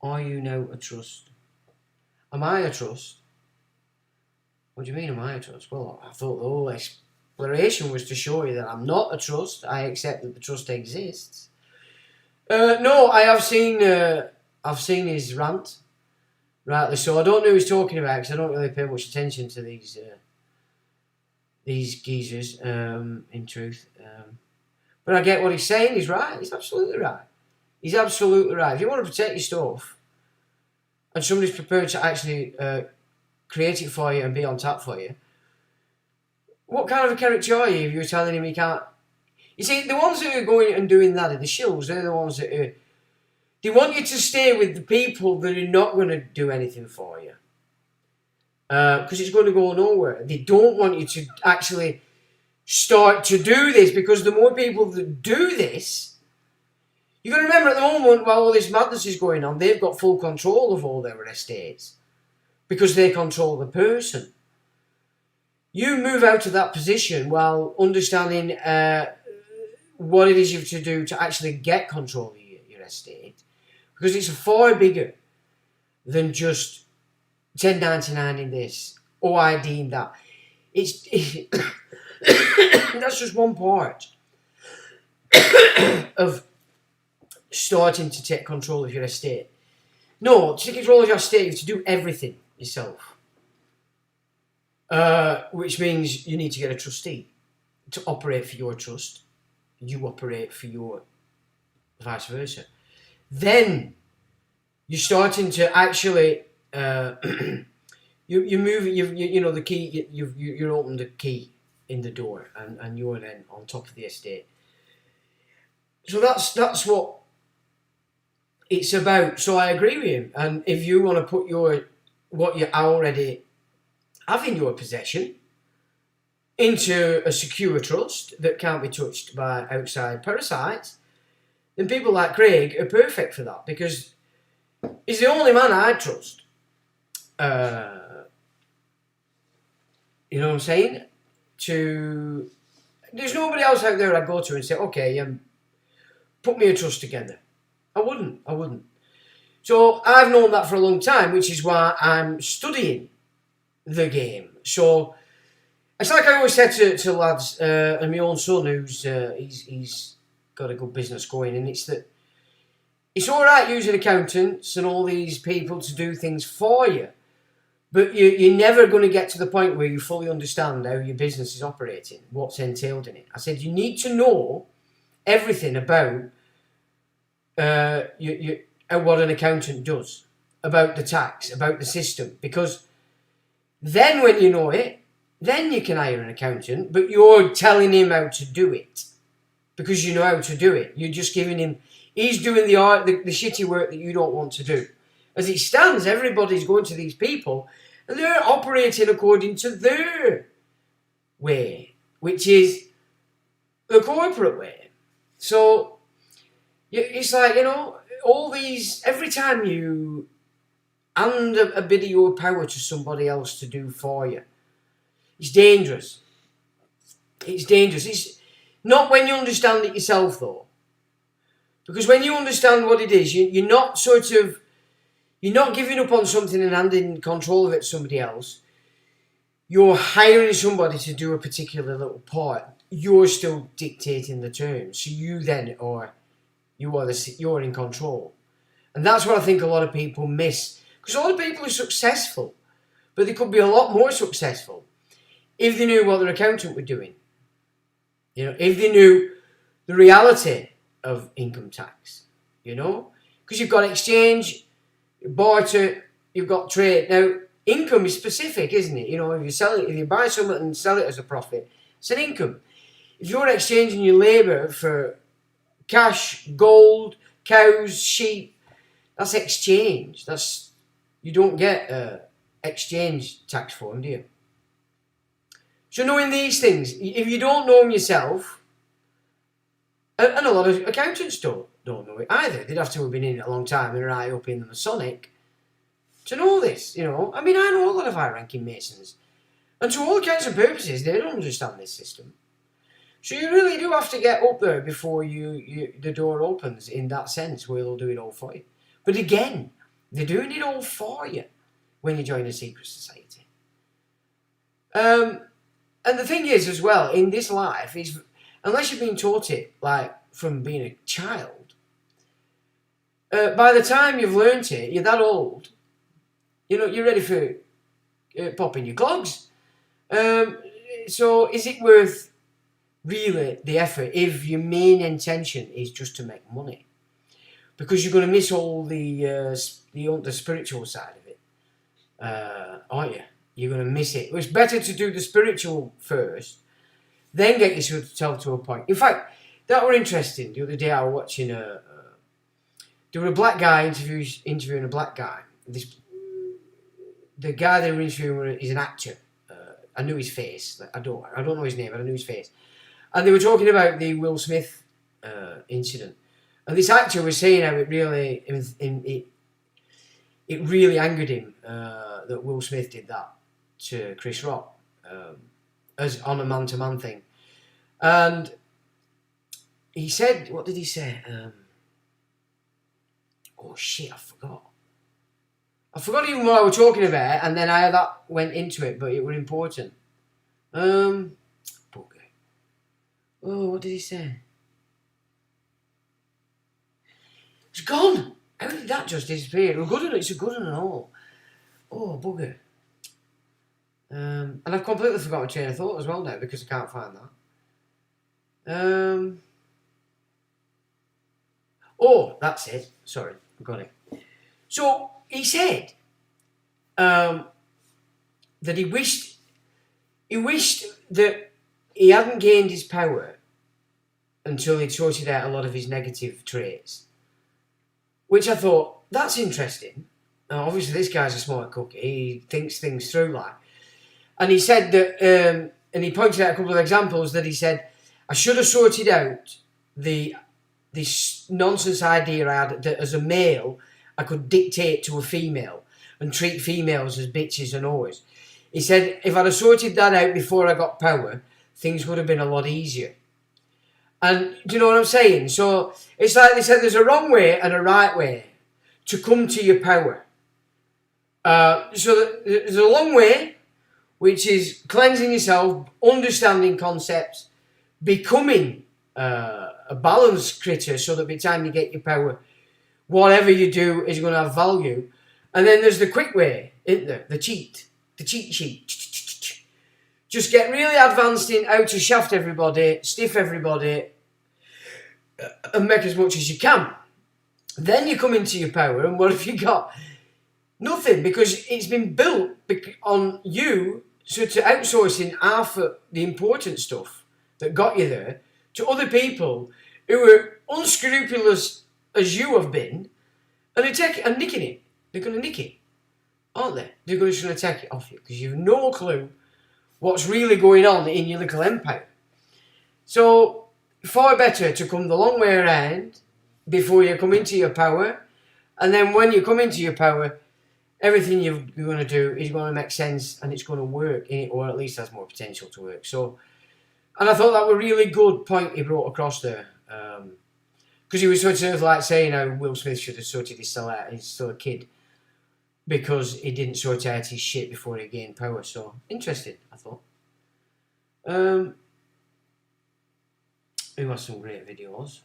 Are you now a trust? Am I a trust? What do you mean, am I a trust? Well, I thought the whole exploration was to show you that I'm not a trust. I accept that the trust exists. No, I have seen. I've seen his rant. Rightly so. I don't know who he's talking about because I don't really pay much attention to these geezers. In truth, but I get what he's saying. He's right. He's absolutely right. He's absolutely right. If you want to protect your stuff, and somebody's prepared to actually create it for you and be on tap for you, what kind of a character are you if you're telling him he can't? You see, the ones that are going and doing that are the shills. They're the ones that are. They want you to stay with the people that are not going to do anything for you. Because it's going to go nowhere. They don't want you to actually start to do this, because the more people that do this, you've got to remember at the moment while all this madness is going on, they've got full control of all their estates because they control the person. You move out of that position while understanding what it is you have to do to actually get control of your estate, because it's far bigger than just 1099 in this, OID in that. That's just one part of starting to take control of your estate. No, to take control of your estate, you have to do everything yourself. Which means you need to get a trustee to operate for your trust. You operate for your vice versa. Then you're starting to actually you move you know the key, you open the key in the door, and you're then on top of the estate. So that's what it's about. So I agree with him. And if you want to put what you already have in your possession into a secure trust that can't be touched by outside parasites, then people like Craig are perfect for that, because he's the only man I trust. You know what I'm saying? There's nobody else out there I'd go to and say, okay, put me a trust together. I wouldn't. So I've known that for a long time, which is why I'm studying the game. So it's like I always said to lads, and my own son, who's he's got a good business going, and it's that it's all right using accountants and all these people to do things for you, but you're never going to get to the point where you fully understand how your business is operating, what's entailed in it. I said you need to know everything about what an accountant does, about the tax, about the system, because then when you know it, then you can hire an accountant, but you're telling him how to do it because you know how to do it. You're just giving him, he's doing the shitty work that you don't want to do. As it stands, everybody's going to these people and they're operating according to their way, which is the corporate way. So it's like, you know, all these, every time you hand a bit of your power to somebody else to do for you, it's dangerous. It's dangerous. It's not when you understand it yourself, though. Because when you understand what it is, you're not giving up on something and handing control of it to somebody else. You're hiring somebody to do a particular little part. You're still dictating the terms. So you then you're in control. And that's what I think a lot of people miss. Because a lot of people are successful, but they could be a lot more successful if they knew what their accountant were doing. You know, if they knew the reality of income tax, you know, because you've got exchange, barter, you've got trade. Now, income is specific, isn't it? You know, if you buy something and sell it as a profit, it's an income. If you're exchanging your labour for cash, gold, cows, sheep, that's exchange. You don't get exchange tax form, do you? So knowing these things, if you don't know them yourself, and a lot of accountants don't know it either. They'd have to have been in it a long time and are eye up in the Masonic to know this, you know. I mean, I know a lot of high-ranking Masons, and to all kinds of purposes, they don't understand this system. So you really do have to get up there before the door opens in that sense, where they'll do it all for you. But again, they're doing it all for you when you join a secret society. And the thing is, as well, in this life, is unless you've been taught it, like, from being a child, by the time you've learnt it, you're that old, you know, you're ready for popping your clogs. So is it worth, really, the effort if your main intention is just to make money? Because you're going to miss all the spiritual side of it, aren't you? You're going to miss it. It's better to do the spiritual first, then get yourself to a point. In fact, that were interesting. The other day I was watching there were a black guy interviewing a black guy. The guy they were interviewing is an actor. I knew his face. I don't know his name, but I knew his face. And they were talking about the Will Smith incident. And this actor was saying how it really angered him that Will Smith did that to Chris Rock, as on a man-to-man thing. And he said, what did he say? Oh shit, I forgot even what I was talking about, and then that went into it, but it was important. Bugger. Oh, what did he say? It's gone. How did that just disappear? It's a good one and all. Oh, bugger. And I've completely forgotten my train of thought as well now, because I can't find that. Oh, that's it. Sorry, I got it. So he said that he wished that he hadn't gained his power until he'd sorted out a lot of his negative traits. Which I thought, that's interesting. Now, obviously, this guy's a smart cookie. He thinks things through, like. And he said that, and he pointed out a couple of examples that he said, I should have sorted out this nonsense idea I had that as a male, I could dictate to a female and treat females as bitches and whores. He said, if I'd have sorted that out before I got power, things would have been a lot easier. And do you know what I'm saying? So it's like they said, there's a wrong way and a right way to come to your power. So there's a long way, which is cleansing yourself, understanding concepts, becoming a balanced critter, so that by the time you get your power, whatever you do is going to have value. And then there's the quick way, isn't there? The cheat sheet. Just get really advanced in how to shaft everybody, stiff everybody, and make as much as you can. Then you come into your power, and what have you got? Nothing, because it's been built on you, so to outsourcing half of the important stuff that got you there to other people who are unscrupulous as you have been, and they're taking and nicking it. They're going to nick it, aren't they? They're going to take it off you because you've no clue what's really going on in your little empire. So far better to come the long way around before you come into your power, and then when you come into your power, everything you're going to do is going to make sense and it's going to work, or at least has more potential to work. So, and I thought that was a really good point he brought across there, because he was sort of like saying how Will Smith should have sorted his still out, he's still a kid, because he didn't sort out his shit before he gained power. So interesting, I thought. Who has some great videos?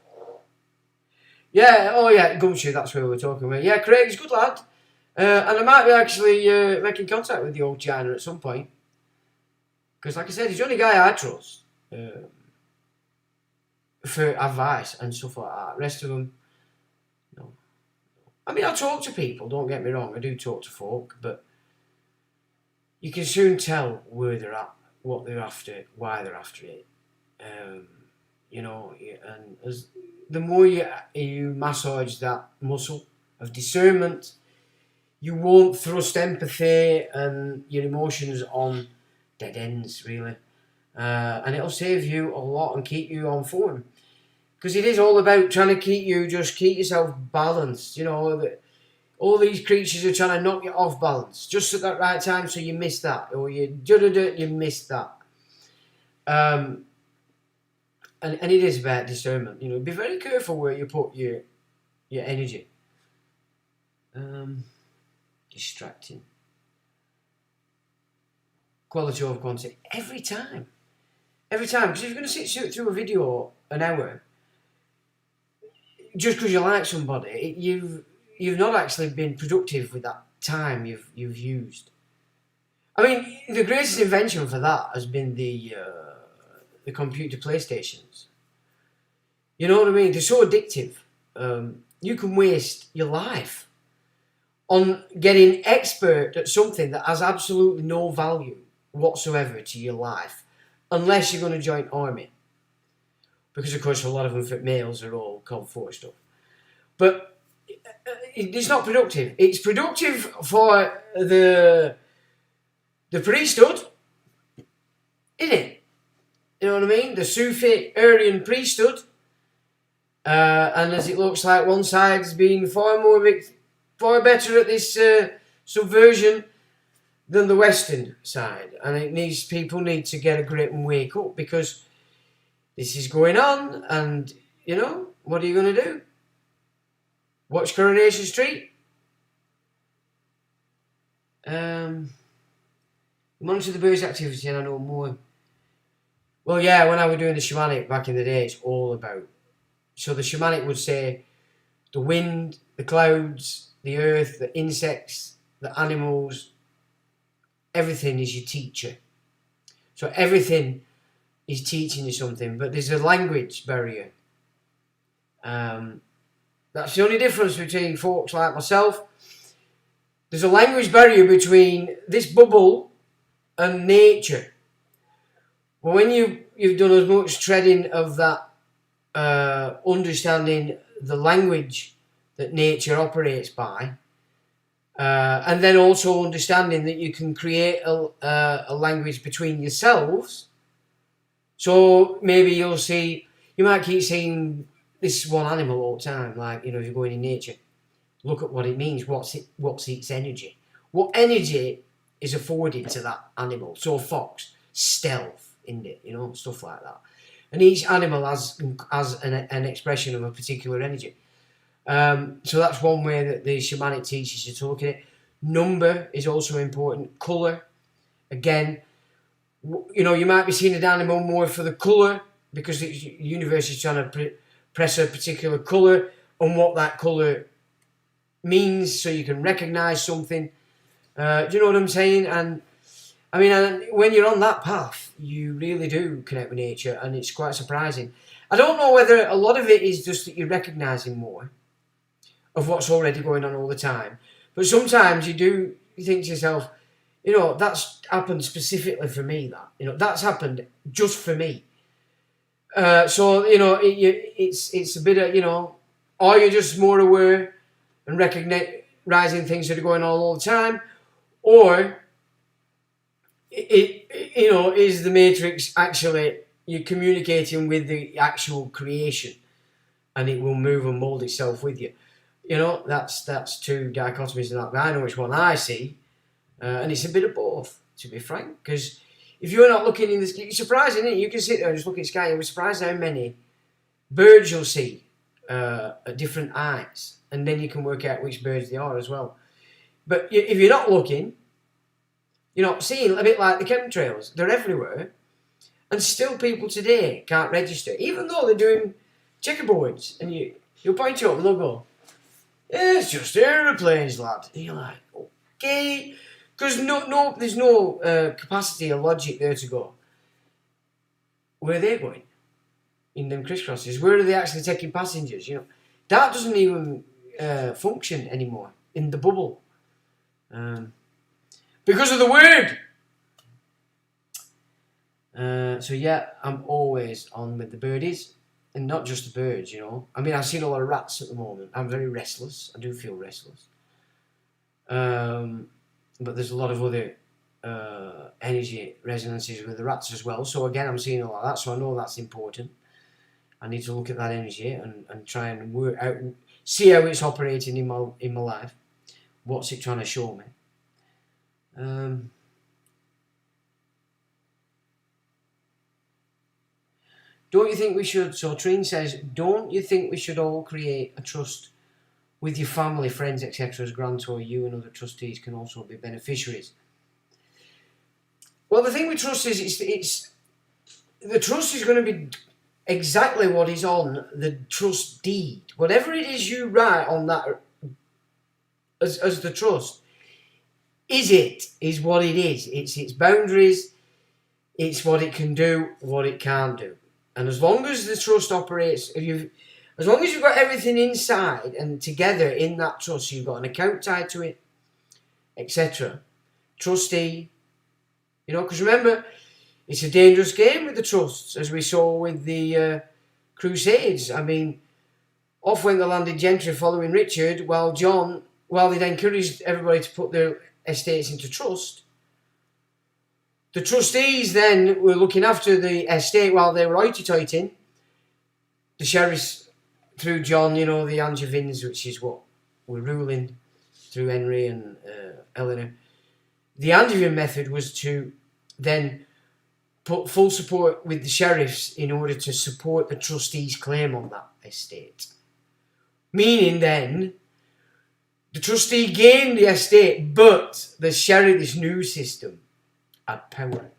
Yeah, oh yeah, Gumshoe, that's where we were talking about. Yeah, Craig's a good lad. And I might be actually making contact with the old China at some point. Because, like I said, he's the only guy I trust for advice and stuff like that. The rest of them, no. I mean, I talk to people, don't get me wrong, I do talk to folk, but you can soon tell where they're at, what they're after, why they're after it. You know, and as the more you massage that muscle of discernment, you won't thrust empathy and your emotions on dead ends, really. And it'll save you a lot and keep you on form. Because it is all about trying to keep yourself balanced. You know, all these creatures are trying to knock you off balance just at that right time, so you miss that, or you miss that. And it is about discernment. You know, be very careful where you put your energy. Distracting. Quality over quantity. Every time. Because if you're going to sit through a video an hour, just because you like somebody, you've not actually been productive with that time you've used. I mean, the greatest invention for that has been the computer PlayStations. You know what I mean? They're so addictive. You can waste your life on getting expert at something that has absolutely no value whatsoever to your life, unless you're going to join army. Because, of course, a lot of them for males are all Cold 4 stuff. But it's not productive. It's productive for the priesthood, isn't it? You know what I mean? The Sufi Aryan priesthood. And as it looks like, one side's been far better at this subversion than the Western side. And people need to get a grip and wake up, because this is going on, and, you know, what are you going to do? Watch Coronation Street? Monitor the bird's activity and I know more. Well, yeah, when I was doing the shamanic back in the day, it's all about. So the shamanic would say the wind, the clouds, the earth, the insects, the animals, everything is your teacher. So everything is teaching you something, but there's a language barrier. That's the only difference between folks like myself. There's a language barrier between this bubble and nature. Well, when you've done as much treading of that, understanding the language that nature operates by, and then also understanding that you can create a language between yourselves. So maybe you might keep seeing this one animal all the time, like, you know, if you're going in nature, look at what it means, what's its energy. What energy is afforded to that animal? So fox, stealth, isn't it? You know, stuff like that. And each animal has an expression of a particular energy. So that's one way that the shamanic teaches you to look at it. Number is also important. Colour, again, you know, you might be seeing an animal more for the colour, because the universe is trying to press a particular colour on what that colour means, so you can recognise something. Do you know what I'm saying? And I mean, when you're on that path, you really do connect with nature, and it's quite surprising. I don't know whether a lot of it is just that you're recognising more of what's already going on all the time, but sometimes you think to yourself, you know, that's happened specifically for me. That's happened just for me. So, you know, it's a bit of, you know, or you're just more aware and recognizing things that are going on all the time, or you know, is the matrix actually you're communicating with the actual creation, and it will move and mold itself with you. You know, that's two dichotomies in that. I know which one I see, and it's a bit of both, to be frank. Because if you're not looking in this, it's surprising, isn't it? You can sit there and just look at the sky, and you'll be surprised how many birds you'll see at different eyes, and then you can work out which birds they are as well. But if you're not looking, you're not seeing. A bit like the chemtrails, they're everywhere, and still people today can't register, even though they're doing checkerboards, and you'll point up and they'll go, "Yeah, it's just aeroplanes, lad." And you're like, okay, Because there's no capacity or logic there to go. Where are they going? In them crisscrosses? Where are they actually taking passengers? You know, that doesn't even function anymore in the bubble. Because of the word. So yeah, I'm always on with the birdies. And not just the birds, you know. I mean, I've seen a lot of rats at the moment. I'm very restless. I do feel restless. But there's a lot of other energy resonances with the rats as well. So again, I'm seeing a lot of that. So I know that's important. I need to look at that energy and try and work out, see how it's operating in my life. What's it trying to show me? Don't you think we should, so Trine says, don't you think we should all create a trust with your family, friends, etc. as grantor? You and other trustees can also be beneficiaries. Well, the thing with trust is it's the trust is going to be exactly what is on the trust deed. Whatever it is you write on that as the trust, is what it is. It's its boundaries, it's what it can do, what it can't do. And as long as the trust operates, as long as you've got everything inside and together in that trust, you've got an account tied to it, etc. Trustee, you know, because remember, it's a dangerous game with the trusts, as we saw with the Crusades. I mean, off went the landed gentry following Richard, while they'd encouraged everybody to put their estates into trust. The trustees then were looking after the estate while they were hoity-toiting. The sheriffs, through John, you know, the Angevins, which is what were ruling through Henry and Eleanor. The Angevin method was to then put full support with the sheriffs in order to support the trustees' claim on that estate. Meaning then, the trustee gained the estate, but the sheriff, this new system, had power.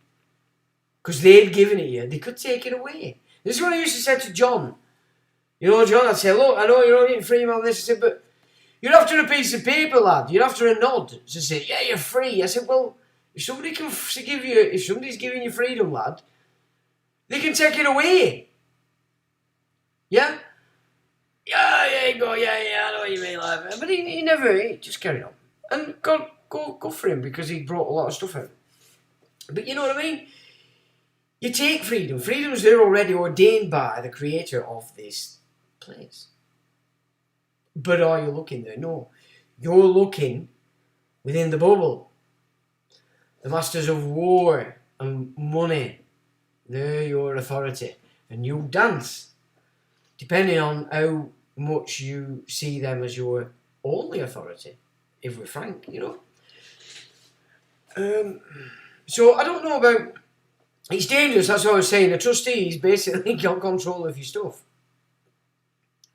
Because they'd given it you, they could take it away. This is what I used to say to John. You know, John, I'd say, look, I know you're only getting free on this. I said, but you're after a piece of paper, lad. You're after a nod to say, yeah, you're free. I said, well, if somebody's giving you freedom, lad, they can take it away. Yeah? Yeah, there you go, yeah, I know what you mean, lad. But he just carried on. And God, go for him, because he brought a lot of stuff out. But you know what I mean? You take freedom. Freedom's there already, ordained by the creator of this place. But are you looking there? No. You're looking within the bubble. The masters of war and money, they're your authority. And you dance, depending on how much you see them as your only authority, if we're frank, you know. So I don't know about, it's dangerous, that's what I was saying. The trustees basically got control of your stuff,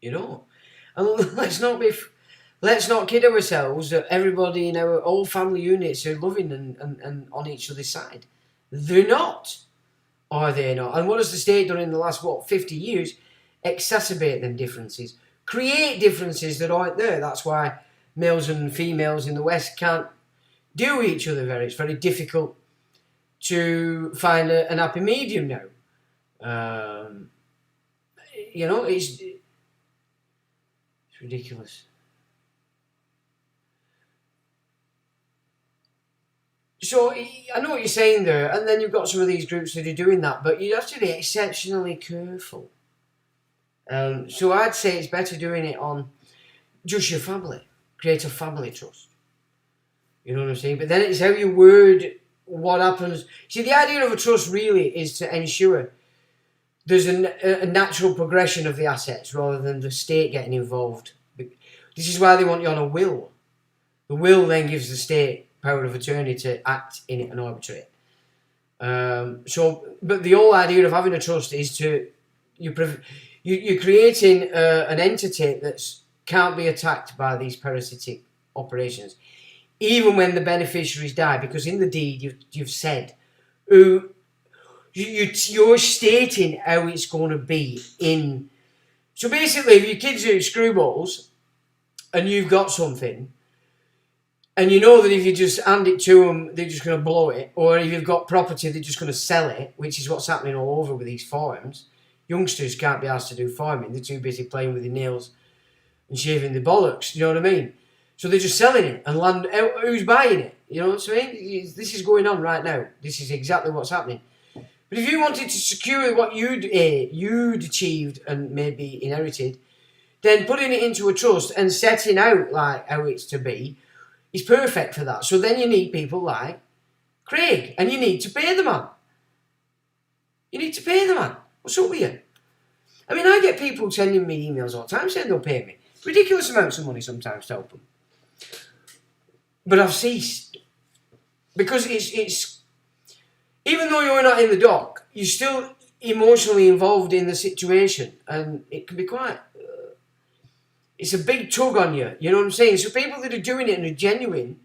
you know. And let's not kid ourselves that everybody in our whole family units are loving and on each other's side. They're not, are they not? And what has the state done in the last 50 years? Exacerbate them differences, create differences that aren't there. That's why males and females in the West can't do each other it's very difficult to find an happy medium now. You know, it's ridiculous. So I know what you're saying there, and then you've got some of these groups that are doing that, but you have to be exceptionally careful. So I'd say it's better doing it on just your family. Create a family trust. You know what I'm saying? But then it's how you word what happens. See, the idea of a trust really is to ensure there's a natural progression of the assets rather than the state getting involved. This is why they want you on a will. The will then gives the state power of attorney to act in it and arbitrate. But the whole idea of having a trust is you're creating an entity that can't be attacked by these parasitic operations, even when the beneficiaries die, because in the deed you've said who you're stating how it's going to be in. So basically, if your kids are screwballs and you've got something, And you know that if you just hand it to them, they're just going to blow it. Or if you've got property, they're just going to sell it, which is what's happening all over with these farms. Youngsters can't be asked to do farming. They're too busy playing with their nails and shaving their bollocks. You know what I mean? So they're just selling it. And land, who's buying it? You know what I mean? This is going on right now. This is exactly what's happening. But if you wanted to secure what you'd achieved and maybe inherited, then putting it into a trust and setting out like how it's to be is perfect for that. So then you need people like Craig, and you need to pay the man. You need to pay the man. What's up with you? I mean, I get people sending me emails all the time saying they'll pay me ridiculous amounts of money sometimes to help them. But I've ceased because it's even though you're not in the dock, you're still emotionally involved in the situation, and it can be quite. It's a big tug on you. You know what I'm saying? So people that are doing it and are genuine,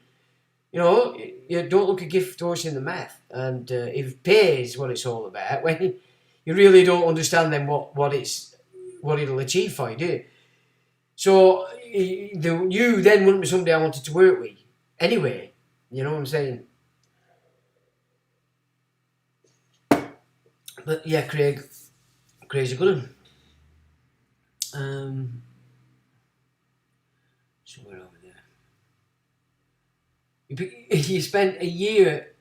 you know, you don't look a gift horse in the mouth. And if pay is what it's all about, when you really don't understand then what it'll achieve for you, do you? So you then wouldn't be somebody I wanted to work with anyway. You know what I'm saying? But yeah, Craig's a good one. Somewhere over there. You spent a year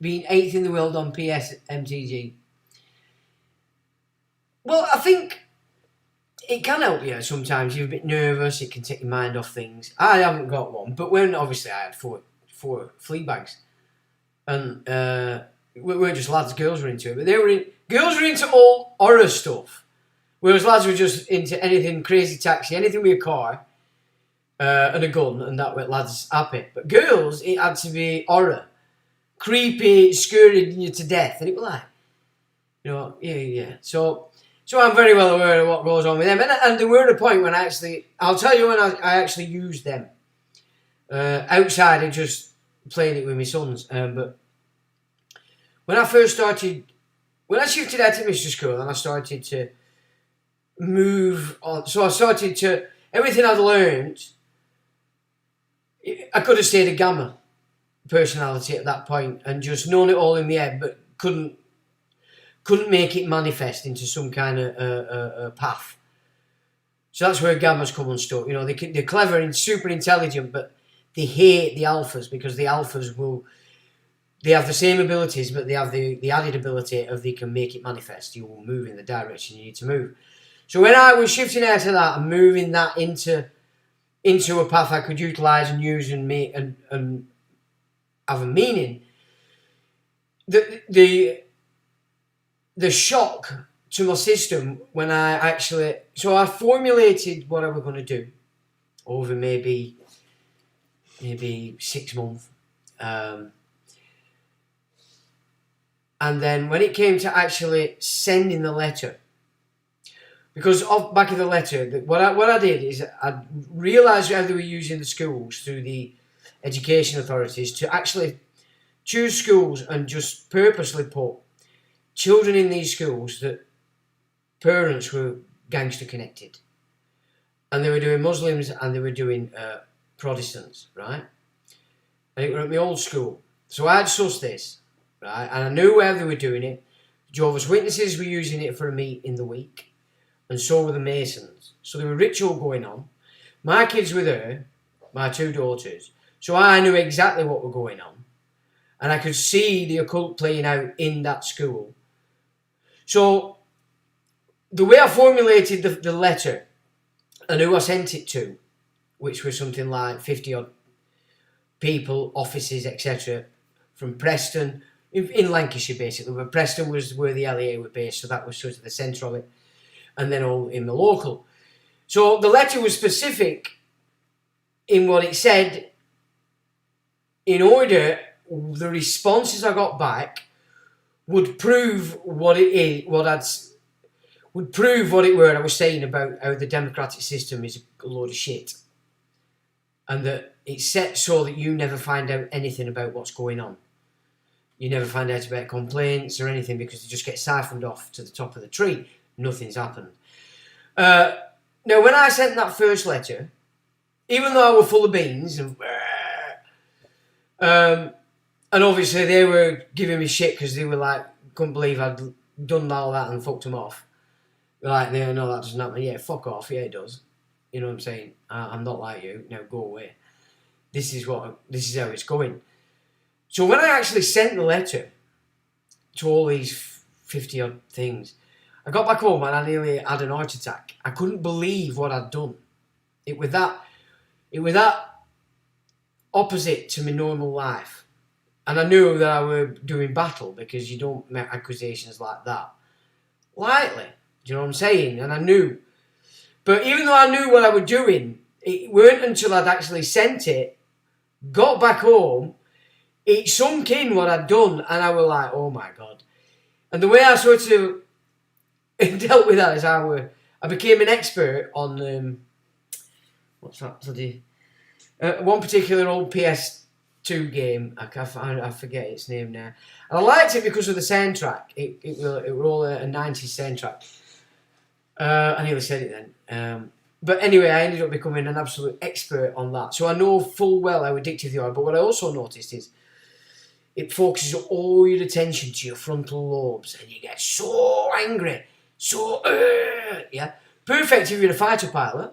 being 8th in the world on PSMTG. Well, I think it can help you sometimes. You're a bit nervous. It can take your mind off things. I haven't got one, but when obviously I had four flea bags, and we weren't just lads. Girls were into it, but girls were into all horror stuff, whereas lads were just into anything crazy, taxi, anything with a car. And a gun, and that went lads happy. But girls, it had to be horror, creepy, scaring you to death, and it was like, you know, yeah. So I'm very well aware of what goes on with them, and there were a point when I'll tell you when I actually used them outside of just playing it with my sons. But when I shifted out to Mr. School, and I started to move on, so I started to everything I'd learned. I could have stayed a Gamma personality at that point and just known it all in my head, but couldn't make it manifest into some kind of path. So that's where Gammas come unstuck. You know, they're clever and super intelligent, but they hate the alphas because the alphas they have the same abilities, but they have the added ability of they can make it manifest. You will move in the direction you need to move. So when I was shifting out of that and moving that into a path I could utilise and use and make and have a meaning, the shock to my system when I formulated what I was going to do over maybe 6 months, and then when it came to actually sending the letter. Because off back of the letter, what I did is I realised how they were using the schools through the education authorities to actually choose schools and just purposely put children in these schools that parents were gangster connected. And they were doing Muslims and they were doing Protestants, right? And it was at my old school. So I had sussed this, right? And I knew how they were doing it. Jehovah's Witnesses were using it for a meet in the week. And so were the Masons. So there were ritual going on. My kids were there, my 2 daughters. So I knew exactly what was going on. And I could see the occult playing out in that school. So the way I formulated the letter and who I sent it to, which was something like 50 odd people, offices, etc., from Preston, in Lancashire basically, but Preston was where the LEA were based, so that was sort of the centre of it. And then all in the local. So the letter was specific in what it said in order the responses I got back would prove what it is, would prove what it were I was saying about how the democratic system is a load of shit. And that it's set so that you never find out anything about what's going on. You never find out about complaints or anything because they just get siphoned off to the top of the tree. Nothing's happened. Now, when I sent that first letter, even though I was full of beans and And obviously they were giving me shit because they were like, couldn't believe I'd done all that and fucked them off. Like, no, that doesn't happen. Yeah, fuck off. Yeah, it does. You know what I'm saying? I'm not like you. Now go away. This is how it's going. So when I actually sent the letter to all these 50 odd things, I got back home and I nearly had an heart attack. I couldn't believe what I'd done. It was that opposite to my normal life. And I knew that I were doing battle because you don't make accusations like that lightly. Do you know what I'm saying? And I knew. But even though I knew what I was doing, it weren't until I'd actually sent it, got back home, it sunk in what I'd done, and I was like, oh my God. And the way I sort of dealt with that is I became an expert on, what's that bloody, one particular old PS2 game, I forget its name now. And I liked it because of the soundtrack. It was all a 90s soundtrack. I nearly said it then. But anyway, I ended up becoming an absolute expert on that. So I know full well how addictive they are. But what I also noticed is it focuses all your attention to your frontal lobes. And you get so angry. So, yeah. Perfect if you're a fighter pilot.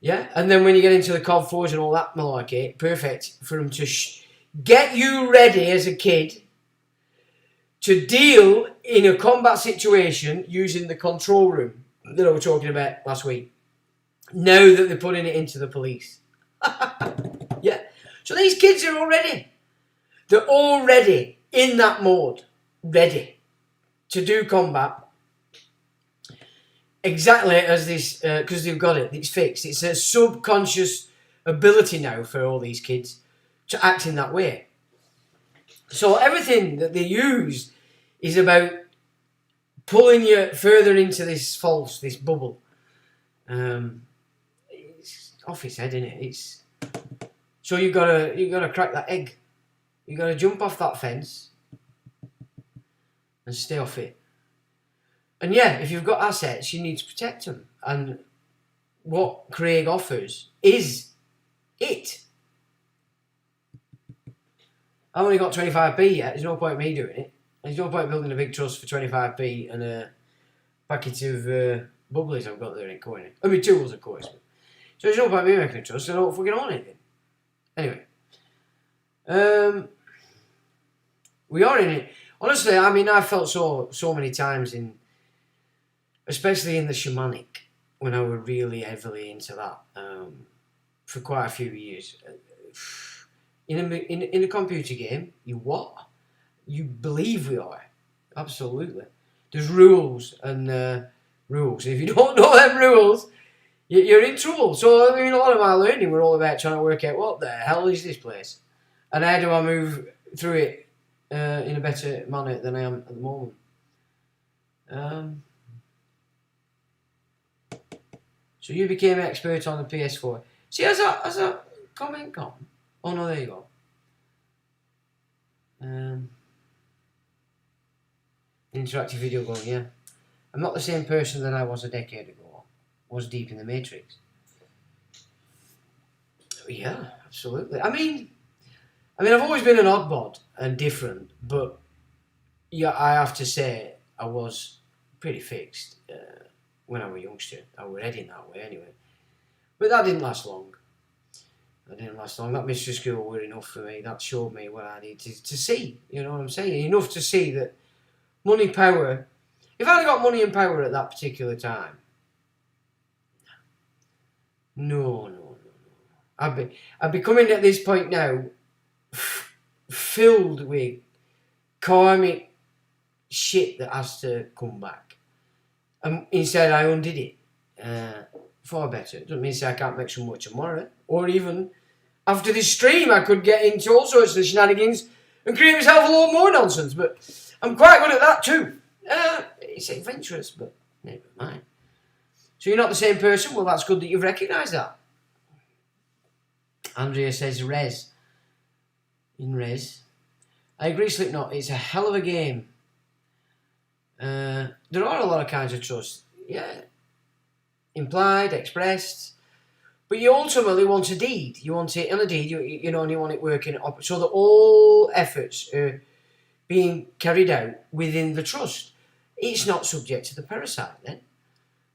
Yeah. And then when you get into the COD 4s and all that malarkey, perfect for them to get you ready as a kid to deal in a combat situation using the control room that I was talking about last week. Now that they're putting it into the police. Yeah. So these kids are already. They're already in that mode. Ready to do combat. Exactly as this, because they've got it. It's fixed. It's a subconscious ability now for all these kids to act in that way. So everything that they use is about pulling you further into this bubble. It's off its head, isn't it? So you gotta crack that egg. You gotta jump off that fence and stay off it. And yeah, if you've got assets, you need to protect them. And what Craig offers is it. I've only got 25p yet. There's no point in me doing it. There's no point building a big trust for 25p and a packet of bubblies I've got there in coin. I mean, tools, of course. But. So there's no point in me making a trust. I don't fucking own anything. Anyway. We are in it. Honestly, I mean, I felt so many times especially in the shamanic, when I was really heavily into that for quite a few years. In a computer game, you what? You believe we are. Absolutely. There's rules and rules. If you don't know them rules, you're in trouble. So, I mean, a lot of my learning were all about trying to work out what the hell is this place? And how do I move through it in a better manner than I am at the moment? So you became an expert on the PS4. See, has that comment gone? Oh no, there you go. Interactive video going, yeah. I'm not the same person that I was a decade ago. I was deep in the Matrix. Yeah, absolutely. I mean, I've always been an oddbod and different, but yeah, I have to say I was pretty fixed when I was a youngster. I was heading that way anyway. But that didn't last long. That mystery school were enough for me. That showed me what I needed to see. You know what I'm saying? Enough to see that money, power. If I'd got money and power at that particular time, no. I'd be coming at this point now, filled with karmic shit that has to come back. And instead, I undid it. Far better. It doesn't mean to say I can't make some more tomorrow. Or even after this stream, I could get into all sorts of shenanigans and create myself a lot more nonsense. But I'm quite good at that too. It's adventurous, but never mind. So you're not the same person? Well, that's good that you've recognised that. Andrea says Res. In Res. I agree, Slipknot. It's a hell of a game. There are a lot of kinds of trust. Yeah. Implied, expressed, But you ultimately want a deed. You want it in a deed, you know, and you want it working so that all efforts are being carried out within the trust. It's not subject to the parasite then,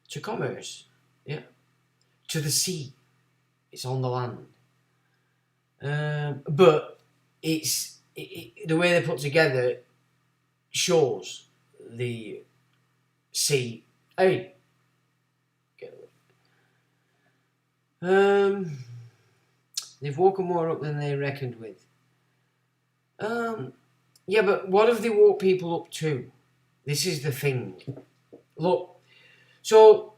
to commerce, yeah, to the sea. It's on the land. But the way they put together shows the sea. Hey, get away. They've woken more up than they reckoned with. Yeah, but what have they woke people up to? This is the thing. Look, so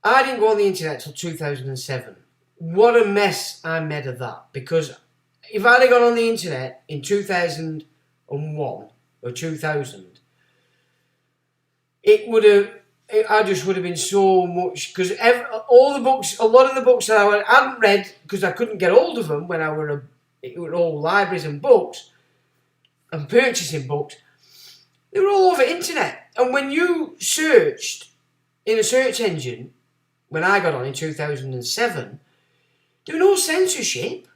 I didn't go on the internet till 2007. What a mess I made of that. Because if I'd have gone on the internet in 2001 or 2000, I just would have been so much, because all the books, a lot of the books that I hadn't read because I couldn't get hold of them when I were all libraries and books and purchasing books, they were all over internet. And when you searched in a search engine, when I got on in 2007, there was no censorship.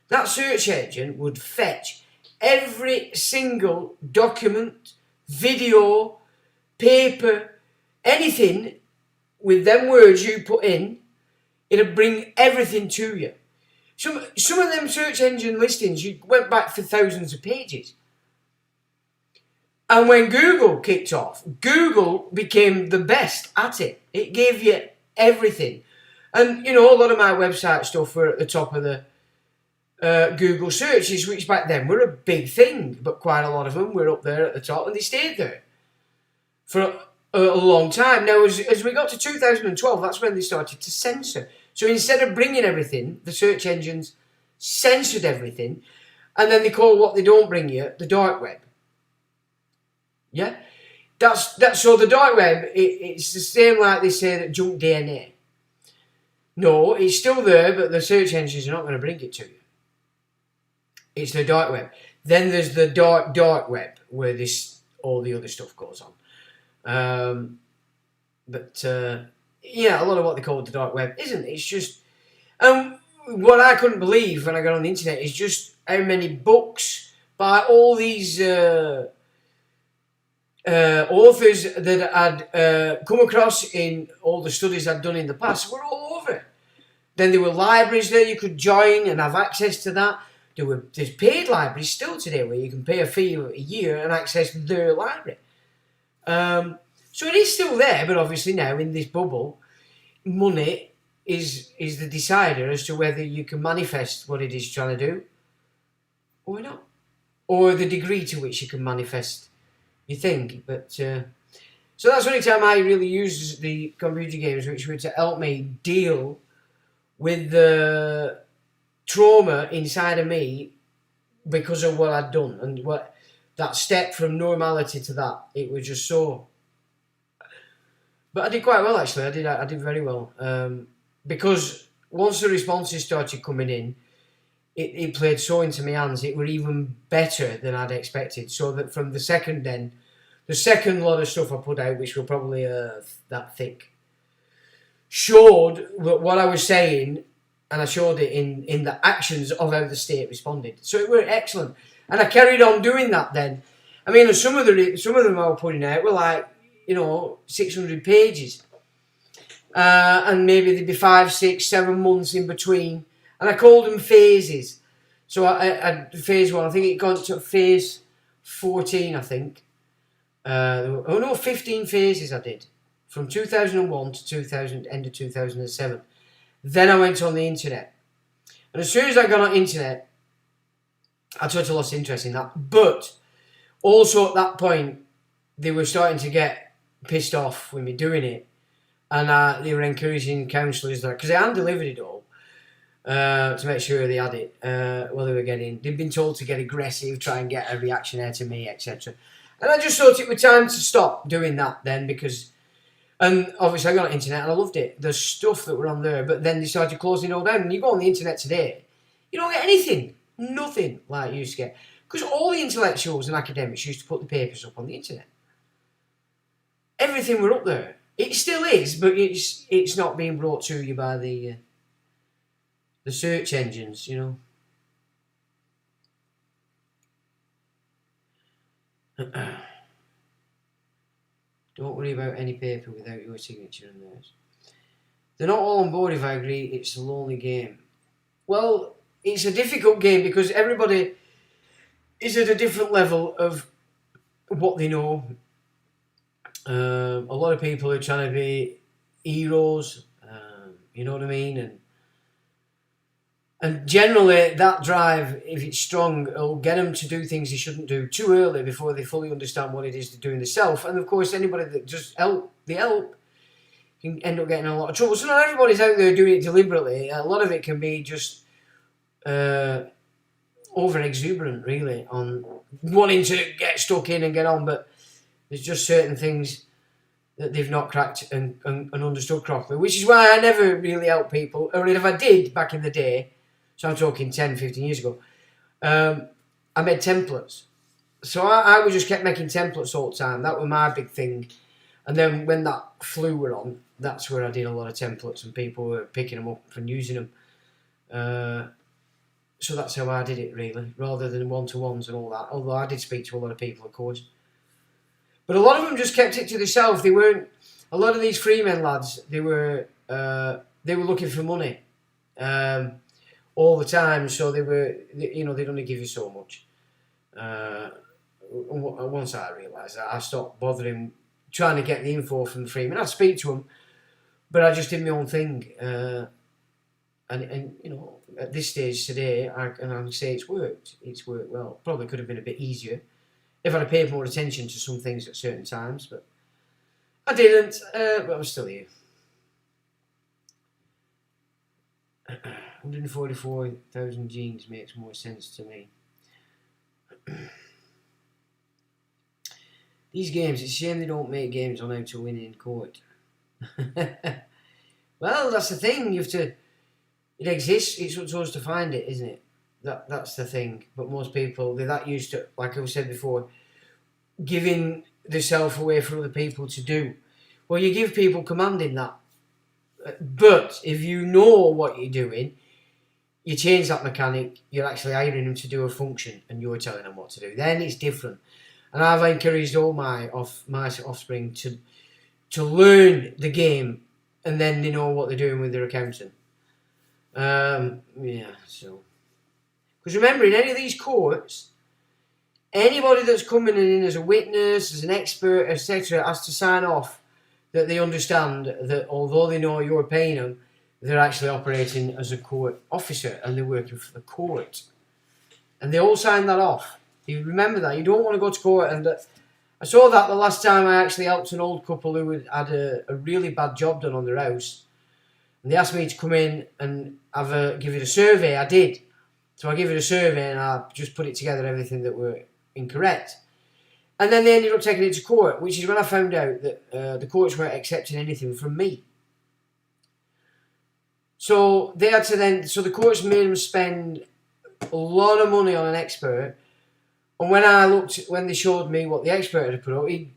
That search engine would fetch every single document, video, paper, anything with them words you put in, it'd bring everything to you. Some of them search engine listings, you went back for thousands of pages. And when Google kicked off, Google became the best at it. It gave you everything. And, you know, a lot of my website stuff were at the top of the Google searches, which back then were a big thing. But quite a lot of them were up there at the top, and they stayed there for a long time. Now, as we got to 2012, that's when they started to censor. So instead of bringing everything, the search engines censored everything, and then they call what they don't bring you the dark web. Yeah, that's so the dark web. It's the same like they say that junk DNA. No, it's still there, but the search engines are not going to bring it to you. It's the dark web. Then there's the dark web where all the other stuff goes on. Yeah, a lot of what they call the dark web isn't. It's just what I couldn't believe when I got on the internet is just how many books by all these authors that I'd come across in all the studies I'd done in the past were all over. Then there were libraries there you could join and have access to that. There's paid libraries still today where you can pay a fee a year and access their library. So it is still there, but obviously now in this bubble, money is the decider as to whether you can manifest what it is trying to do or not, or the degree to which you can manifest your thing. But so that's the only time I really use the computer games, which were to help me deal with the trauma inside of me because of what I'd done and what that step from normality to that. It was just so. But I did quite well actually. I did very well because once the responses started coming in, it played so into my hands. It were even better than I'd expected. So that from the second lot of stuff I put out, which were probably that thick, showed what I was saying, and I showed it in the actions of how the state responded. So it were excellent, and I carried on doing that. Then, I mean, some of them I was putting out were like, 600 pages, and maybe there'd be 5, 6, 7 months in between, and I called them phases. So I phase 1, I think it got to phase 14, I think. 15 phases I did from 2001 to end of 2007. Then I went on the internet, and as soon as I got on the internet, I totally lost interest in that. But also at that point, they were starting to get pissed off with me doing it, and they were encouraging counsellors there, because I hand delivered it all to make sure they had it. They'd been told to get aggressive, try and get a reaction out of me, etc. And I just thought it was time to stop doing that then, because, and obviously I got on the internet and I loved it, the stuff that were on there, but then they started closing it all down. And you go on the internet today, you don't get anything, nothing like you used to get, because all the intellectuals and academics used to put the papers up on the internet. Everything were up there. It still is, but it's not being brought to you by the search engines, you know. Don't worry about any paper without your signature and theirs. They're not all on board if I agree. It's a lonely game. Well, it's a difficult game because everybody is at a different level of what they know. A lot of people are trying to be heroes, you know what I mean? And generally that drive, if it's strong, will get them to do things they shouldn't do too early before they fully understand what it is they're doing themselves. And of course, anybody that just help can end up getting in a lot of trouble. So not everybody's out there doing it deliberately. A lot of it can be just over-exuberant, really, on wanting to get stuck in and get on, but there's just certain things that they've not cracked and understood properly, which is why I never really help people, or if I did back in the day, so I'm talking 10, 15 years ago, I made templates. So I just kept making templates all the time. That was my big thing. And then when that flu were on, that's where I did a lot of templates and people were picking them up and using them. So that's how I did it, really, rather than one-to-ones and all that. Although I did speak to a lot of people, of course. But a lot of them just kept it to themselves. They weren't. A lot of these freemen lads, they were looking for money all the time. So they'd only give you so much. Once I realised that, I stopped bothering trying to get the info from the freemen. I'd speak to them, but I just did my own thing. And you know, at this stage today, I can say it's worked. It's worked well. Probably could have been a bit easier if I'd have paid more attention to some things at certain times, but I didn't. But I'm still here. 144,000 genes makes more sense to me. These games, it's a shame they don't make games on how to win in court. Well, that's the thing. You have to. It exists. It's up to us to find it, isn't it? That's the thing. But most people, they're that used to, like I said before, giving themselves away for other people to do. Well, you give people command in that. But if you know what you're doing, you change that mechanic, you're actually hiring them to do a function and you're telling them what to do. Then it's different. And I've encouraged all my offspring to learn the game, and then they know what they're doing with their accountant. Yeah, so. Because remember, in any of these courts, anybody that's coming in as a witness, as an expert, etc., has to sign off that they understand that although they know you're paying them, they're actually operating as a court officer and they're working for the court. And they all sign that off. You remember that. You don't want to go to court. And I saw that the last time I actually helped an old couple who had a really bad job done on their house. And they asked me to come in and give it a survey. I did. So I gave it a survey and I just put it together, everything that were incorrect. And then they ended up taking it to court, which is when I found out that the courts weren't accepting anything from me. So they had to so the courts made them spend a lot of money on an expert. And when they showed me what the expert had put up, he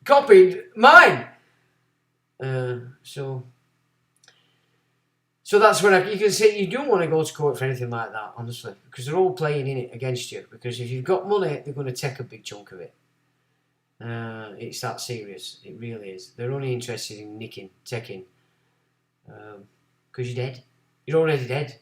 copied mine. So that's when you can see you don't want to go to court for anything like that, honestly, because they're all playing in it against you. Because if you've got money, they're going to take a big chunk of it. It's that serious. It really is. They're only interested in taking, because you're dead. You're already dead.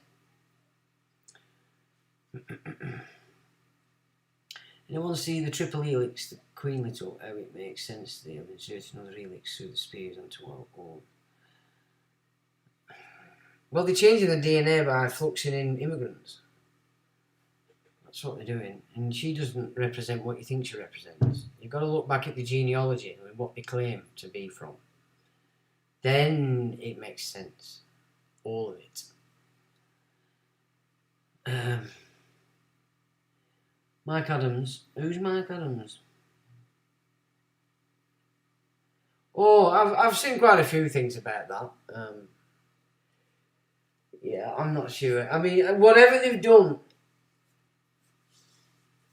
Anyone see the triple helix, the queen little, how it makes sense they have inserted another helix through the spears onto our own? Well, they're changing the DNA by fluxing in immigrants. That's what they're doing. And she doesn't represent what you think she represents. You've got to look back at the genealogy and what they claim to be from. Then it makes sense. All of it. Mike Adams. Who's Mike Adams? Oh, I've seen quite a few things about that. Yeah, I'm not sure. I mean, whatever they've done,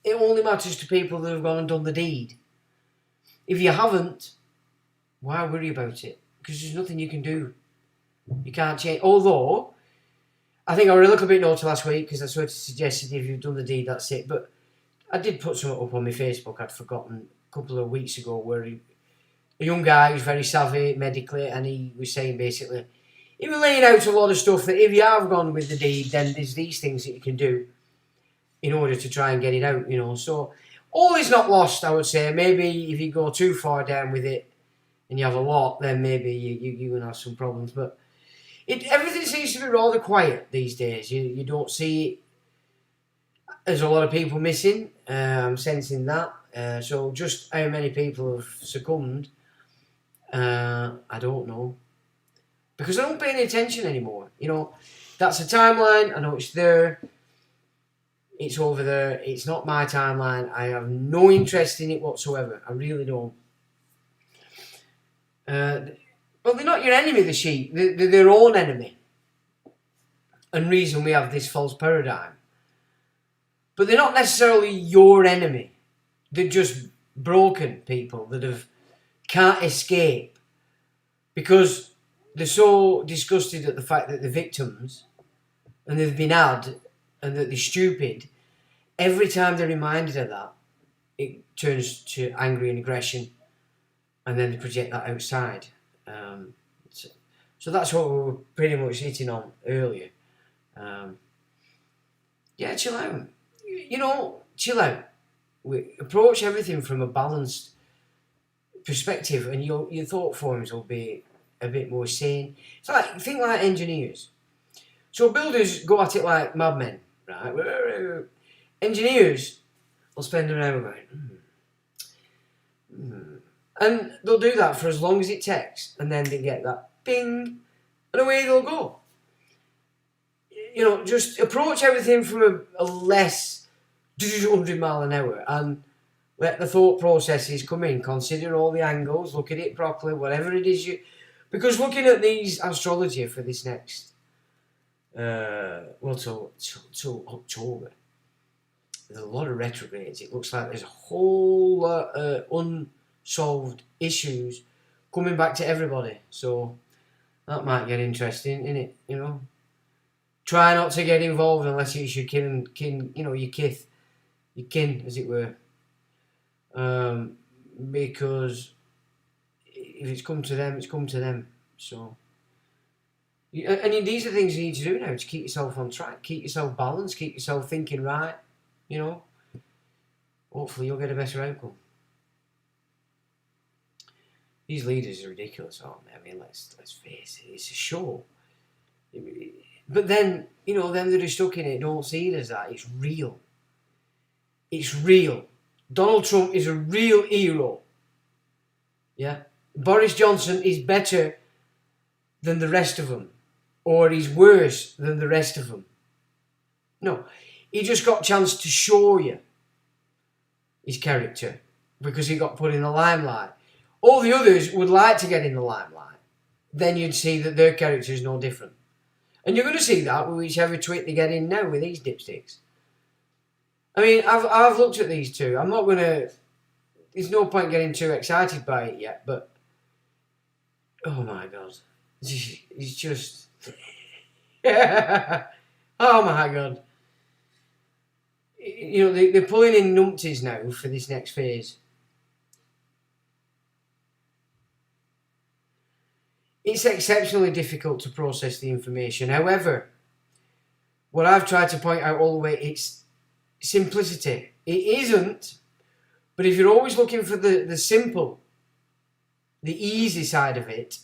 it only matters to people that have gone and done the deed. If you haven't, Why worry about it? Because there's nothing you can do. You can't change. Although, I think I was a little bit naughty last week because I sort of suggested if you've done the deed, that's it. But I did put something up on my Facebook I'd forgotten a couple of weeks ago where a young guy who's very savvy medically, and he was saying basically, he was laying out a lot of stuff that if you have gone with the deed, then there's these things that you can do in order to try and get it out, So all is not lost, I would say. Maybe if you go too far down with it and you have a lot, then maybe you're going to have some problems. But everything seems to be rather quiet these days. You don't see it. There's a lot of people missing. I'm sensing that. So just how many people have succumbed, I don't know. Because I don't pay any attention anymore. That's a timeline. I know it's there. It's over there. It's not my timeline. I have no interest in it whatsoever. I really don't. Well, they're not your enemy, the sheep. They're their own enemy. And reason we have this false paradigm. But they're not necessarily your enemy. They're just broken people that can't escape. Because they're so disgusted at the fact that they're victims and they've been had and that they're stupid. Every time they're reminded of that, it turns to angry and aggression, and then they project that outside. So that's what we were pretty much hitting on earlier. Yeah, chill out. Chill out. We approach everything from a balanced perspective, and your thought forms will be a bit more sane. It's think like engineers. So builders go at it like madmen, right? Engineers will spend an hour going, and they'll do that for as long as it takes, and then they get that bing, and away they'll go. Just approach everything from a less 100 mile an hour, and let the thought processes come in. Consider all the angles, look at it properly, whatever it is because looking at these astrology for this next, till October, there's a lot of retrogrades. It looks like there's a whole lot of unsolved issues coming back to everybody. So that might get interesting, innit? Try not to get involved unless it's your kin, your kith, your kin, as it were. Because if it's come to them, it's come to them. So, and these are things you need to do now to keep yourself on track, keep yourself balanced, keep yourself thinking right. Hopefully you'll get a better outcome. These leaders are ridiculous, aren't they? I mean, let's face it, it's a show. But then, them that are stuck in it don't see it as that. It's real. It's real. Donald Trump is a real hero. Yeah? Boris Johnson is better than the rest of them. Or he's worse than the rest of them. No. He just got a chance to show you his character because he got put in the limelight. All the others would like to get in the limelight. Then you'd see that their character is no different. And you're going to see that with whichever tweet they get in now with these dipsticks. I mean, I've looked at these two. I'm not going to... There's no point getting too excited by it yet, but... Oh my God. It's just... Oh my God. They're pulling in numpties now for this next phase. It's exceptionally difficult to process the information. However, what I've tried to point out all the way, it's simplicity. It isn't, but if you're always looking for the simple, the easy side of it,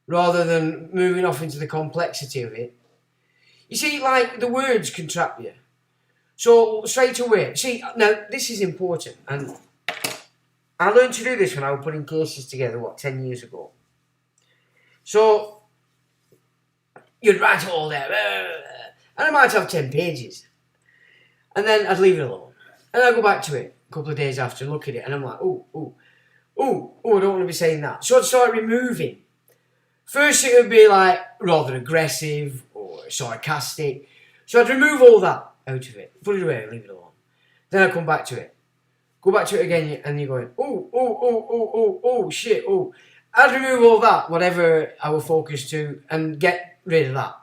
rather than moving off into the complexity of it, you see, like, the words can trap you. So, straight away, see, now, this is important, and I learned to do this when I was putting cases together, 10 years ago. So, you'd write it all there, and I might have 10 pages, and then I'd leave it alone. And I'd go back to it a couple of days after and look at it, and I'm like, I don't want to be saying that. So I'd start removing. First it would be like rather aggressive or sarcastic. So I'd remove all that out of it, put it away, leave it alone. Then I'd come back to it. Go back to it again, and you're going, shit. I'd remove all that, whatever I were focused to, and get rid of that.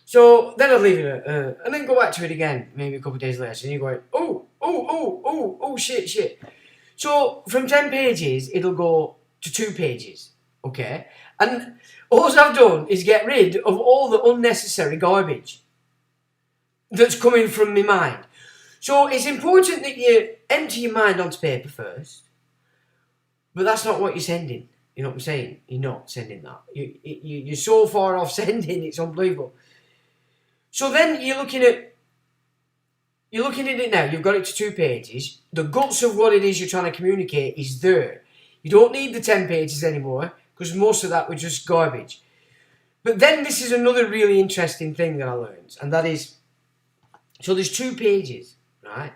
So then I'd leave it, and then go back to it again, maybe a couple of days later, and you're going, oh, shit. So from 10 pages, it'll go to 2 pages, okay? And all I've done is get rid of all the unnecessary garbage that's coming from my mind. So it's important that you empty your mind onto paper first, but that's not what you're sending. You know what I'm saying? You're not sending that. You're so far off sending, it's unbelievable. So then you're looking at it now. You've got it to 2 pages. The guts of what it is you're trying to communicate is there. You don't need the 10 pages anymore, because most of that was just garbage. But then this is another really interesting thing that I learned, and that is, so there's 2 pages, right?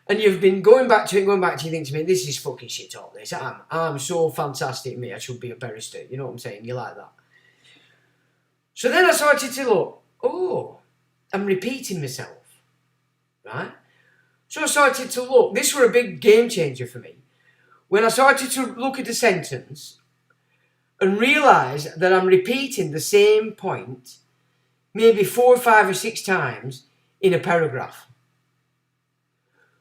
And you've been going back to it, you think to me, this is fucking shit all this. I'm so fantastic, me, I should be a barrister. You know what I'm saying? You like that. So then I started to look, I'm repeating myself, right? So I started to look, this were a big game changer for me. When I started to look at the sentence and realise that I'm repeating the same point maybe 4, 5 or 6 times in a paragraph.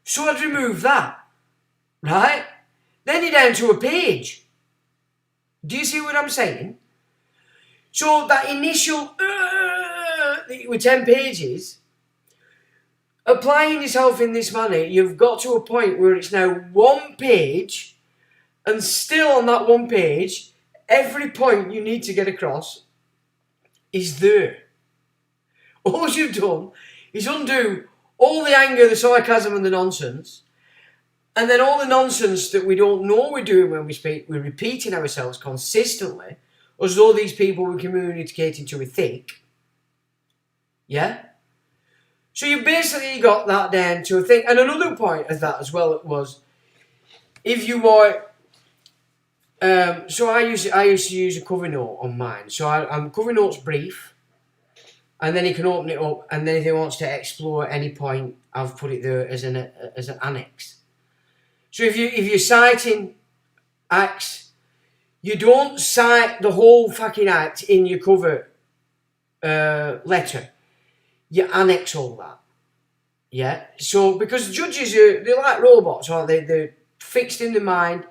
So I'd remove that, right? Then you're down to a page. Do you see what I'm saying? So that initial, with 10 pages, applying yourself in this manner, you've got to a point where it's now 1 page, and still on that 1 page, every point you need to get across is there. All you've done is undo all the anger, the sarcasm and the nonsense, and then all the nonsense that we don't know we're doing when we speak, we're repeating ourselves consistently, as though these people we're communicating to are thick. Yeah? So you basically got that down to a thing. And another point of that as well was, if you are, so I used to use a cover note on mine. So I'm cover note's brief, and then he can open it up, and then if he wants to explore any point, I've put it there as an annex. So if you're citing acts, you don't cite the whole fucking act in your cover letter. You annex all that. Yeah? So, because judges, they're like robots, aren't they? They're fixed in the mind, it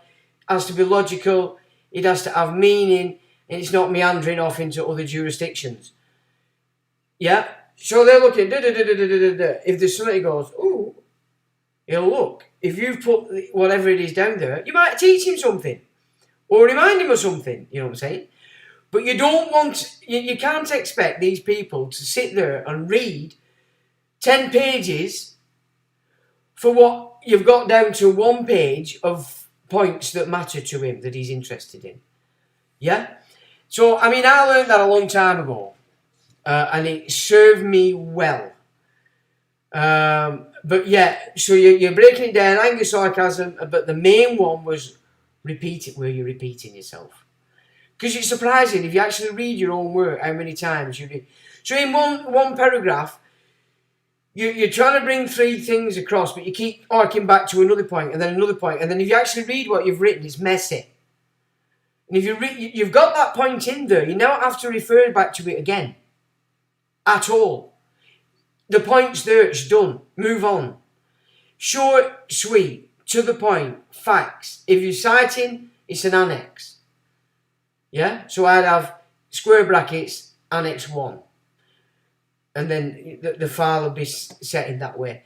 has to be logical, it has to have meaning, and it's not meandering off into other jurisdictions. Yeah? So they're looking, if there's somebody goes, ooh, he'll look. If you've put whatever it is down there, you might teach him something, or remind him of something, you know what I'm saying? But you don't want, you can't expect these people to sit there and read 10 pages for what you've got down to 1 page of points that matter to him, that he's interested in. Yeah? So, I mean, I learned that a long time ago, and it served me well. But yeah, so you're breaking it down, anger, sarcasm, but the main one was repeat it where you're repeating yourself. Because it's surprising if you actually read your own work, how many times you read. So in one paragraph, you're trying to bring 3 things across, but you keep arcing back to another point, and then another point, and then if you actually read what you've written, it's messy. And if you've got that point in there, you don't have to refer back to it again. At all. The point's there, it's done. Move on. Short, sweet, to the point, facts. If you're citing, it's an annex. Yeah? So I'd have square brackets, annex 1. And then the file will be set in that way.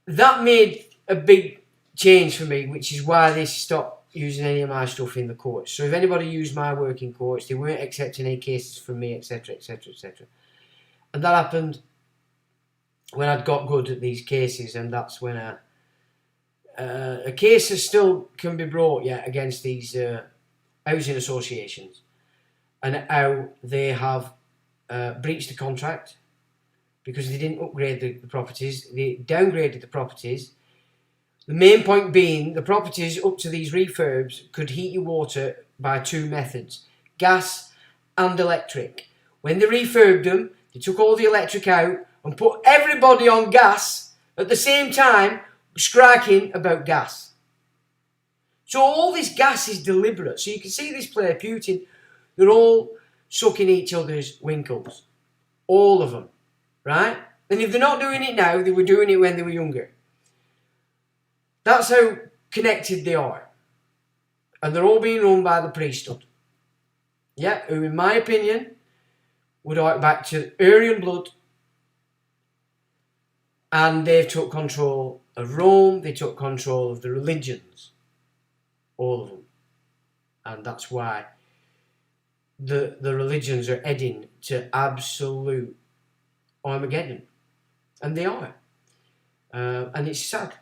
That made a big change for me, which is why they stopped using any of my stuff in the courts. So if anybody used my work in courts, they weren't accepting any cases from me, etc, etc, etc. And that happened when I'd got good at these cases, and that's when a case still can be brought against these housing associations, and how they have breached the contract because they didn't upgrade the properties, they downgraded the properties. The main point being, the properties up to these refurbs could heat your water by 2 methods, gas and electric. When they refurbed them, they took all the electric out and put everybody on gas at the same time, striking about gas. So all this gas is deliberate. So you can see this player, Putin, they're all sucking each other's winkles. All of them, right? And if they're not doing it now, they were doing it when they were younger. That's how connected they are. And they're all being run by the priesthood. Yeah, who in my opinion would arc back to Aryan blood. And they've took control of Rome, they took control of the religions. All of them. And that's why the religions are heading to absolute Armageddon. And they are. And it's sad.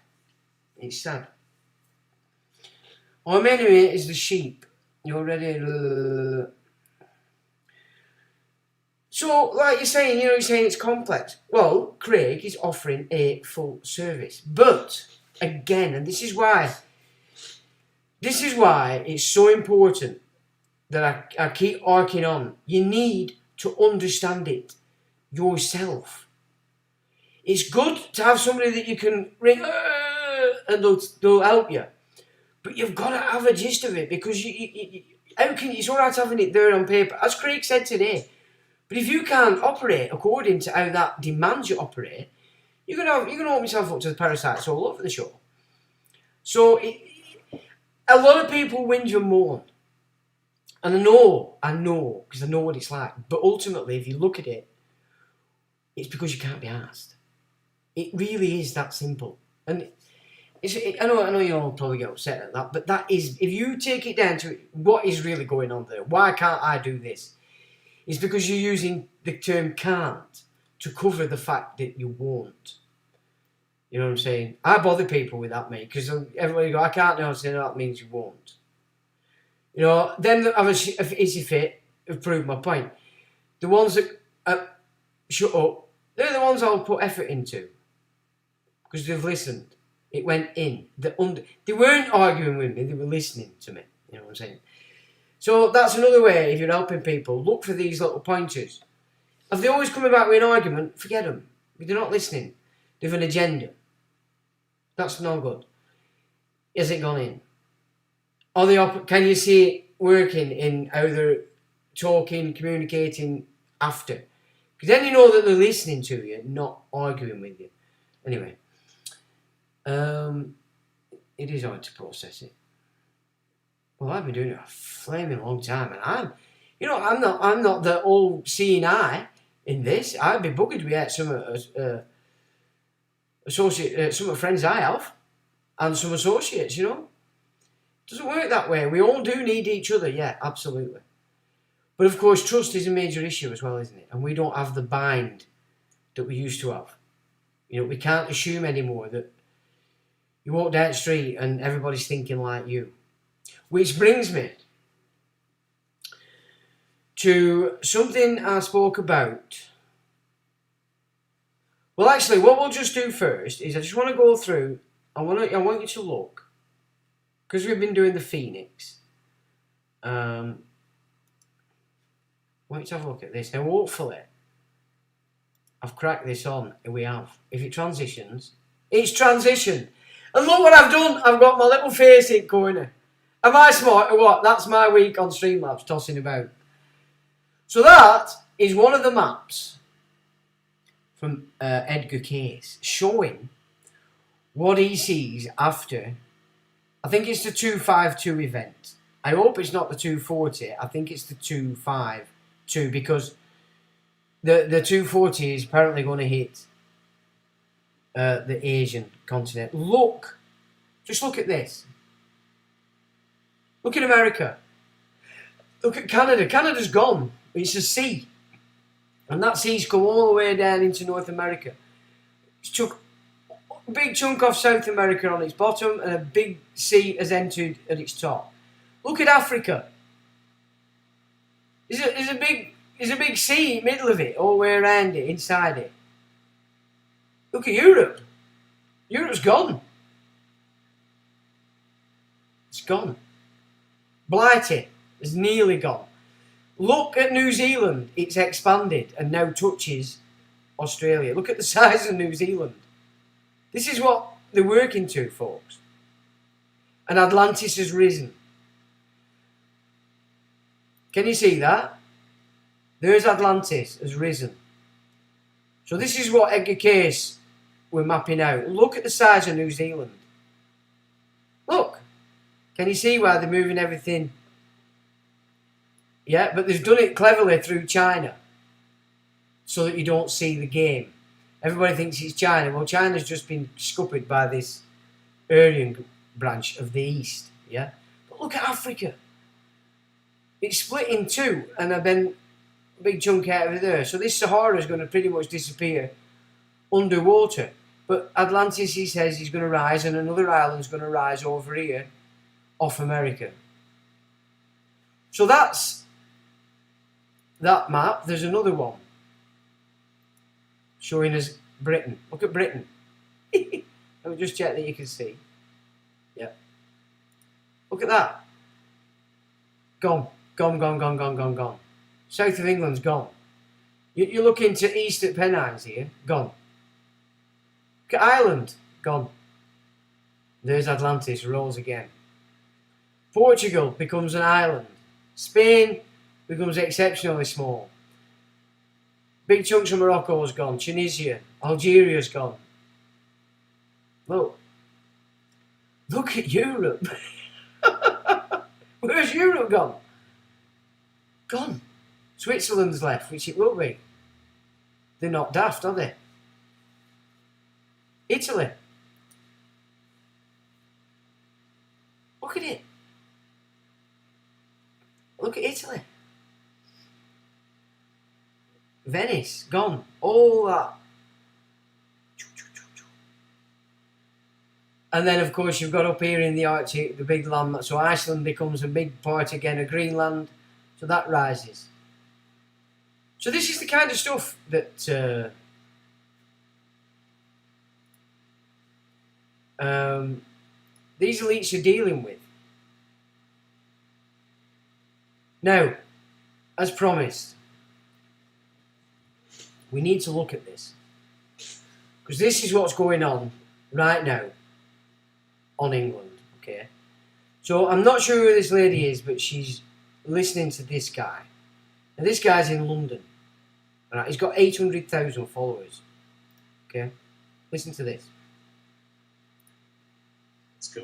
It's sad. Our enemy is the sheep. You're ready? So, like you're saying, you're saying it's complex. Well, Craig is offering a full service. But, again, and this is why it's so important that I keep arcing on. You need to understand it yourself. It's good to have somebody that you can ring and they'll help you. But you've got to have a gist of it, because how can you, it's all right having it there on paper. As Craig said today, but if you can't operate according to how that demands you operate, you're gonna open yourself up to the parasites all over the show. So a lot of people whinge and moan, and I know because I know what it's like. But ultimately, if you look at it, it's because you can't be asked. It really is that simple. And I know you all probably get upset at that, but that is, if you take it down to what is really going on there, why can't I do this? It's because you're using the term can't to cover the fact that you won't. You know what I'm saying? I bother people with that, mate, because everybody go, I can't know, so that means you won't. You know, then I have an easy fit have proved my point. The ones that shut up, they're the ones I'll put effort into, because they've listened. It went in. They weren't arguing with me, they were listening to me. You know what I'm saying? So that's another way, if you're helping people, look for these little pointers. If they always come about with an argument, forget them. If they're not listening, they have an agenda. That's no good. Has it gone in? Can you see it working in how they're talking, communicating after? Because then you know that they're listening to you, not arguing with you. Anyway. It is hard to process it. Well, I've been doing it a flaming long time, and I'm not the all-seeing eye in this. I'd be buggered with some friends I have, and some associates. You know, it doesn't work that way. We all do need each other, yeah, absolutely. But of course, trust is a major issue as well, isn't it? And we don't have the bind that we used to have. You know, we can't assume anymore that you walk down the street and everybody's thinking like you. Which brings me to something I spoke about. Well, actually, what we'll just do first is I just want to go through. I want you to look, because we've been doing the Phoenix. I want you to have a look at this. Now, hopefully, I've cracked this on. Here we have. If it transitions, it's transitioned. And look what I've done. I've got my little face in corner. Am I smart or what? That's my week on Streamlabs, tossing about. So that is one of the maps from Edgar Cayce, showing what he sees after, I think it's the 252 event. I hope it's not the 240. I think it's the 252, because the 240 is apparently going to hit the Asian continent. Just look at this. Look at America. Look at Canada. Canada's gone. It's a sea. And that sea's come all the way down into North America. It's took a big chunk off South America on its bottom, and a big sea has entered at its top. Look at Africa. There's a big sea in the middle of it, all the way around it, inside it. Look at Europe. Europe's gone. It's gone. Blighty is nearly gone. Look at New Zealand. It's expanded and now touches Australia. Look at the size of New Zealand. This is what they're working to, folks. And Atlantis has risen. Can you see that? There's Atlantis has risen. So this is what Edgar Cayce we're mapping out. Look at the size of New Zealand. Look. Can you see why they're moving everything? Yeah, but they've done it cleverly through China. So that you don't see the game. Everybody thinks it's China. Well, China's just been scuppered by this Aryan branch of the East. Yeah? But look at Africa. It's split in two, and then a big chunk out of there. So this Sahara is going to pretty much disappear underwater. But Atlantis, he says, is going to rise, and another island's going to rise over here off America. So that's that map. There's another one showing us Britain. Look at Britain. Let me just check that you can see. Yeah. Look at that. Gone. Gone, gone, gone, gone, gone, gone. South of England's gone. You look into east at Pennines here. Gone. Look at Ireland. Gone. There's Atlantis. Rolls again. Portugal becomes an island. Spain becomes exceptionally small. Big chunks of Morocco's gone. Tunisia. Algeria's gone. Look. Look at Europe. Where's Europe gone? Gone. Switzerland's left, which it will be. They're not daft, are they? Italy. Look at it. Look at Italy. Venice, gone. All that. And then, of course, you've got up here in the Arctic, the big land. So Iceland becomes a big part again of Greenland. So that rises. So this is the kind of stuff that these elites are dealing with. Now, as promised, we need to look at this. Because this is what's going on right now on England, okay? So I'm not sure who this lady is, but she's listening to this guy. And this guy's in London. Right? He's got 800,000 followers. Okay? Listen to this. Let's go.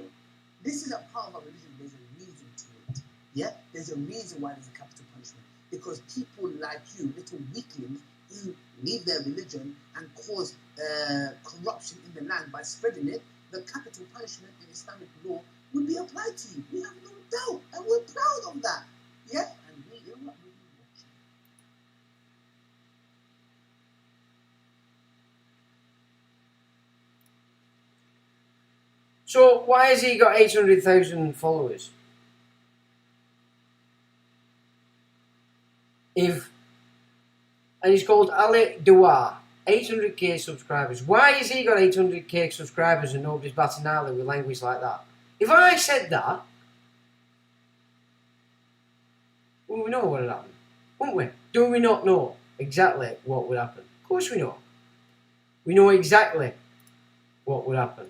This is a part of our religion. There's a reason to it. Yeah? There's a reason why there's a capital punishment. Because people like you, little weaklings, who leave their religion and cause corruption in the land by spreading it, the capital punishment in Islamic law will be applied to you. We have no doubt. And we're proud of that. Yeah? And we are what we watch. So why has he got 800,000 followers? And he's called Ali Dua, 800k subscribers. Why has he got 800k subscribers and nobody's batting an eyelid with language like that? If I said that, well, we know what would happen, wouldn't we? Do we not know exactly what would happen? Of course we know. We know exactly what would happen.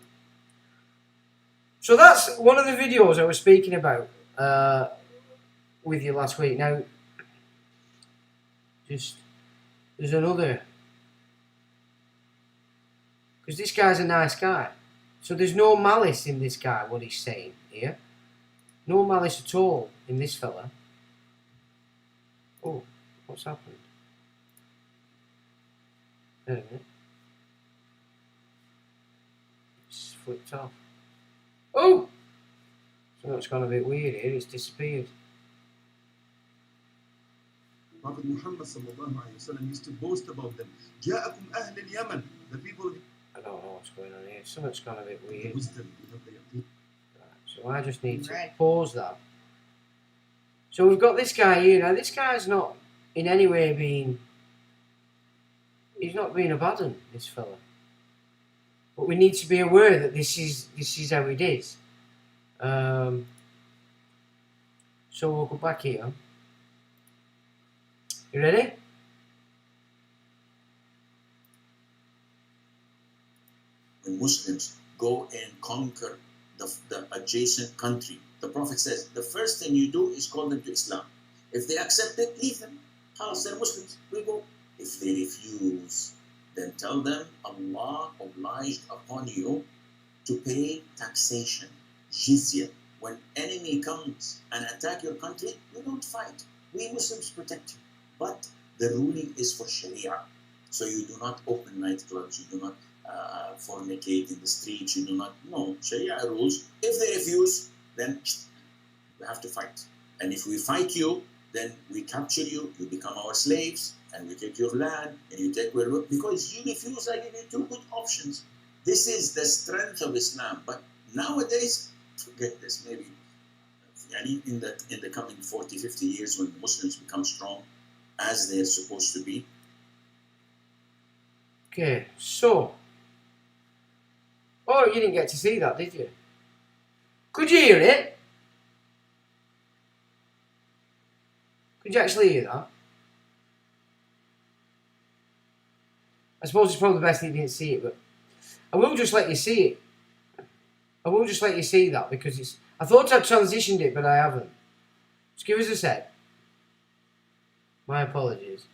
So that's one of the videos I was speaking about with you last week. Now, there's another, because this guy's a nice guy. So there's no malice in this guy, what he's saying here. No malice at all in this fella. Oh, what's happened? Wait a minute. It's flipped off. Oh! Something's gone a bit weird here, it's disappeared. Prophet Muhammad sallallahu alayhi wa sallam used to boast about them. جاءكم أهل اليمن, the people. I don't know what's going on here. Something's gone a bit weird. Wisdom. Right, so I just need to pause that. So we've got this guy here. Now this guy's not in any way being, he's not being a bad one, this fella. But we need to be aware that this is how it is. So we'll go back here. You ready? When Muslims go and conquer the adjacent country. The Prophet says, the first thing you do is call them to Islam. If they accept it, leave them. They're Muslims, we go. If they refuse, then tell them Allah obliged upon you to pay taxation, jizya. When enemy comes and attack your country, you don't fight. We Muslims protect you. But the ruling is for Sharia. So you do not open nightclubs, you do not fornicate in the streets, you do not, no, Sharia rules. If they refuse, then we have to fight. And if we fight you, then we capture you, you become our slaves, and we take your land, and you take where, because you refuse, I give you two good options. This is the strength of Islam. But nowadays, forget this, maybe in the coming 40, 50 years when the Muslims become strong, as they're supposed to be. Okay, so. Oh, you didn't get to see that, did you? Could you hear it? Could you actually hear that? I suppose it's probably best that you didn't see it, but I will just let you see it. I will just let you see that because it's. I thought I'd transitioned it, but I haven't. Just give us a sec. My apologies.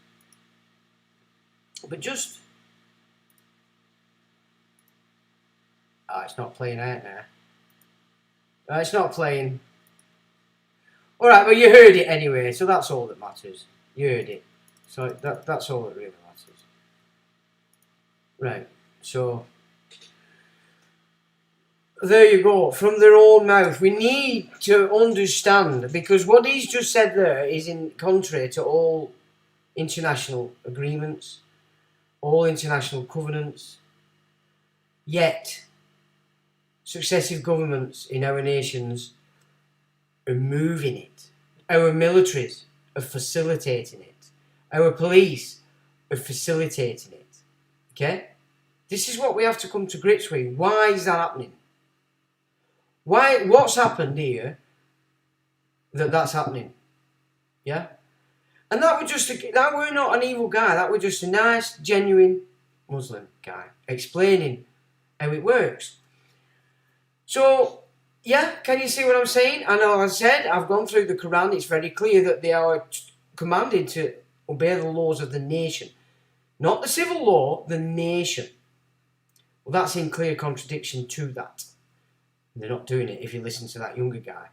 But just. It's not playing out now. It's not playing. Alright, but you heard it anyway, so that's all that matters. You heard it. So that's all that really matters. Right, so there you go, from their own mouth. We need to understand, because what he's just said there is in contrary to all international agreements, all international covenants, yet successive governments in our nations are moving it. Our militaries are facilitating it. Our police are facilitating it. Okay? This is what we have to come to grips with. Why is that happening? What's happened here that's happening? Yeah? And that were not an evil guy. That were just a nice, genuine Muslim guy explaining how it works. So, yeah, can you see what I'm saying? And as I said, I've gone through the Quran. It's very clear that they are commanded to obey the laws of the nation. Not the civil law, the nation. Well, that's in clear contradiction to that. They're not doing it if you listen to that younger guy.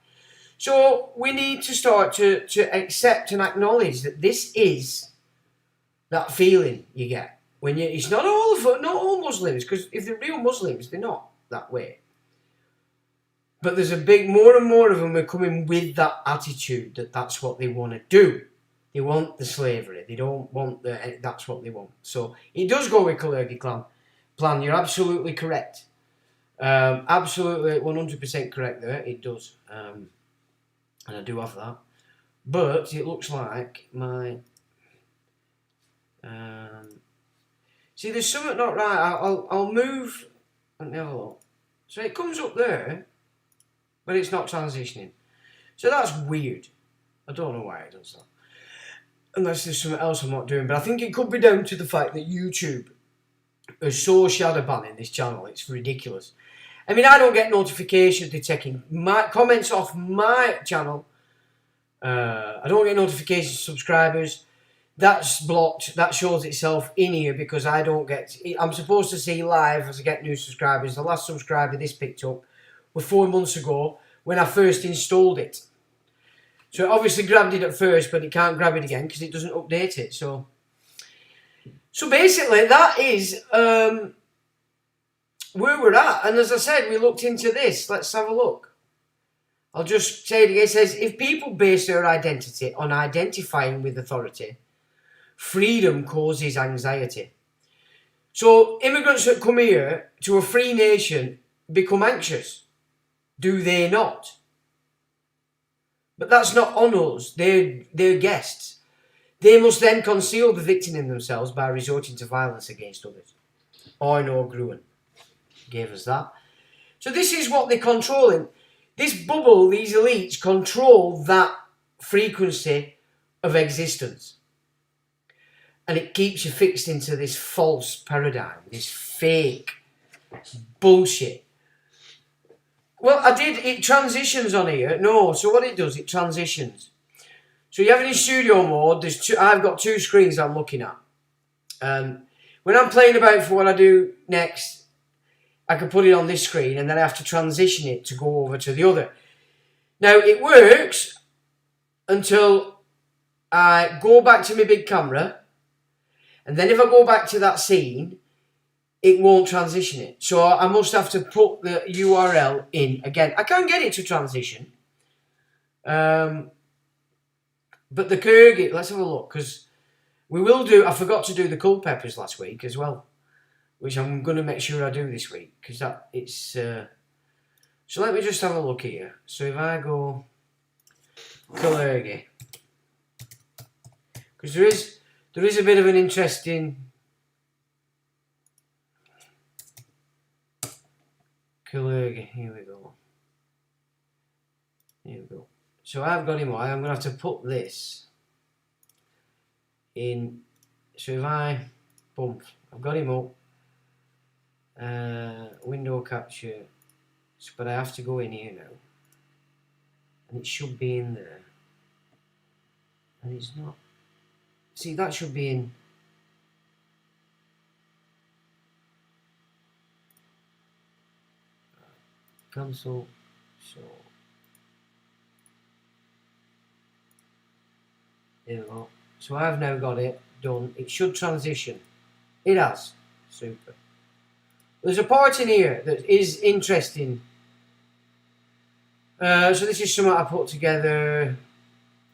So we need to start to accept and acknowledge that this is that feeling you get. It's not all Muslims, because if they're real Muslims, they're not that way. But there's more and more of them are coming with that attitude that that's what they want to do. They want the slavery. They don't want that's what they want. So it does go with Kalergi plan. You're absolutely correct. Absolutely 100% correct there. It does. And I do have that. But it looks like my... see, there's something not right. I'll move... Let me have a look. So it comes up there, but it's not transitioning. So that's weird. I don't know why it does that. Unless there's something else I'm not doing. But I think it could be down to the fact that YouTube is so shadow banning this channel. It's ridiculous. I mean, I don't get notifications. They're taking my comments off my channel. I don't get notifications, subscribers. That's blocked. That shows itself in here because I don't get... I'm supposed to see live as I get new subscribers. The last subscriber this picked up was 4 months ago when I first installed it. So it obviously grabbed it at first, but it can't grab it again because it doesn't update it. So basically, that is where we're at. And as I said, we looked into this. Let's have a look. I'll just say it again. It says, if people base their identity on identifying with authority, freedom causes anxiety. So immigrants that come here to a free nation become anxious. Do they not? But that's not on us. They're guests. They must then conceal the victim in themselves by resorting to violence against others. Arno Gruen gave us that. So this is what they're controlling. This bubble, these elites, control that frequency of existence. And it keeps you fixed into this false paradigm, this fake bullshit. Well, I did. It transitions on here. No, so what it does, it transitions. So you have it in studio mode. I've got two screens I'm looking at. When I'm playing about for what I do next, I can put it on this screen and then I have to transition it to go over to the other. Now, it works until I go back to my big camera, and then if I go back to that scene, it won't transition it. So I must have to put the URL in again. I can't get it to transition. But the Kyrgyz, let's have a look, because we will do, I forgot to do the Culpeppers last week as well, which I'm going to make sure I do this week, because so let me just have a look here. So if I go Kyrgyz, because there is a bit of an interesting Kyrgyz. Here we go. So I've got him. I'm going to have to put this in. So if I've got him up. Window capture. But I have to go in here now. And it should be in there. And it's not. See, that should be in. Console. So. There we go. So I've now got it done. It should transition. It has. Super. There's a part in here that is interesting. So this is something I put together.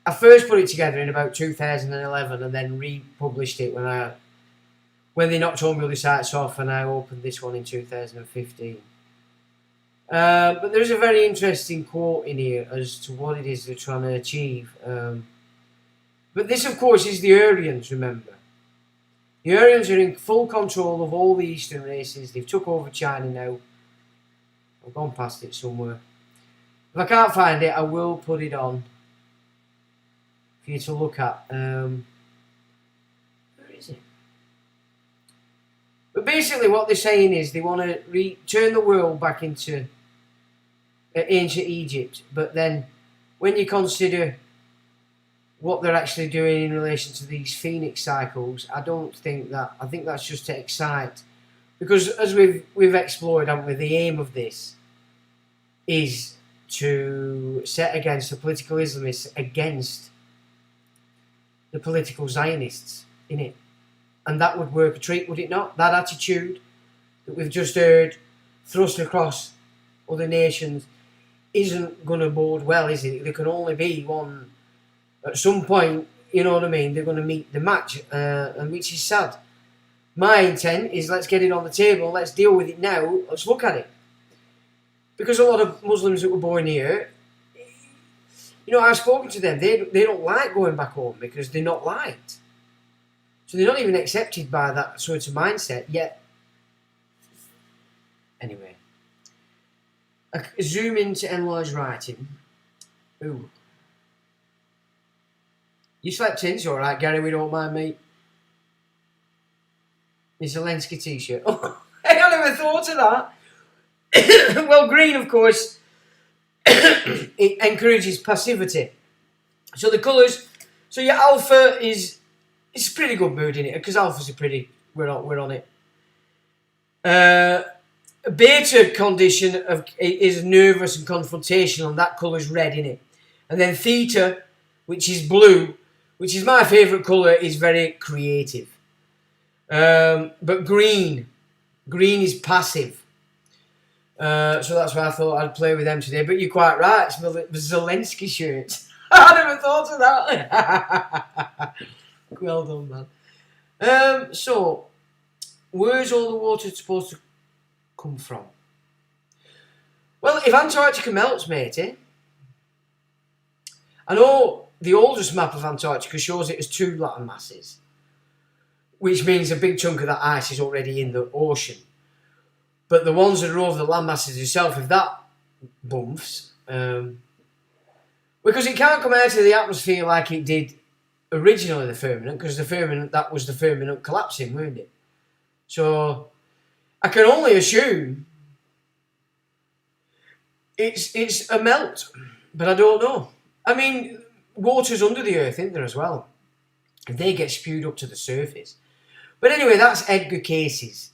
I first put it together in about 2011 and then republished it when they knocked all my other sites off, and I opened this one in 2015. But there's a very interesting quote in here as to what it is they're trying to achieve. But this, of course, is the Aryans, remember. The Aryans are in full control of all the Eastern races. They've took over China now. I've gone past it somewhere. If I can't find it, I will put it on for you to look at. Where is it? But basically what they're saying is they want to turn the world back into ancient Egypt. But then when you consider what they're actually doing in relation to these phoenix cycles, I think that's just to excite. Because as we've explored, haven't we, the aim of this is to set against the political Islamists against the political Zionists in it. And that would work a treat, would it not? That attitude that we've just heard thrust across other nations isn't going to bode well, is it? There can only be one. At some point, you know what I mean, they're going to meet the match, and which is sad. My intent is let's get it on the table, let's deal with it now, let's look at it. Because a lot of Muslims that were born here, you know, I've spoken to them, they don't like going back home because they're not liked. So they're not even accepted by that sort of mindset yet. Anyway. I zoom into Enlarge writing. Ooh. You slept in, it's alright, Gary, we don't mind, mate. It's a Zelensky t-shirt. Oh, I never thought of that. Well, green, of course, it encourages passivity. So the colours, so your alpha it's a pretty good mood in it, because alphas are we're on it. Beta condition is nervous and confrontational, and that colour's red in it. And then theta, which is blue, which is my favourite colour, is very creative. But green is passive. So that's why I thought I'd play with them today. But you're quite right, it's the Zelensky shirt. I never thought of that. Well done, man. So, where's all the water supposed to come from? Well, if Antarctica melts, matey, I know the oldest map of Antarctica shows it as 2 land masses, which means a big chunk of that ice is already in the ocean. But the ones that are over the land masses itself, if that bumps, because it can't come out of the atmosphere like it did originally, the firmament, because that was the firmament collapsing, weren't it? So I can only assume It's a melt, but I don't know. I mean, water's under the earth, isn't there, as well? And they get spewed up to the surface. But anyway, that's Edgar Cayce's,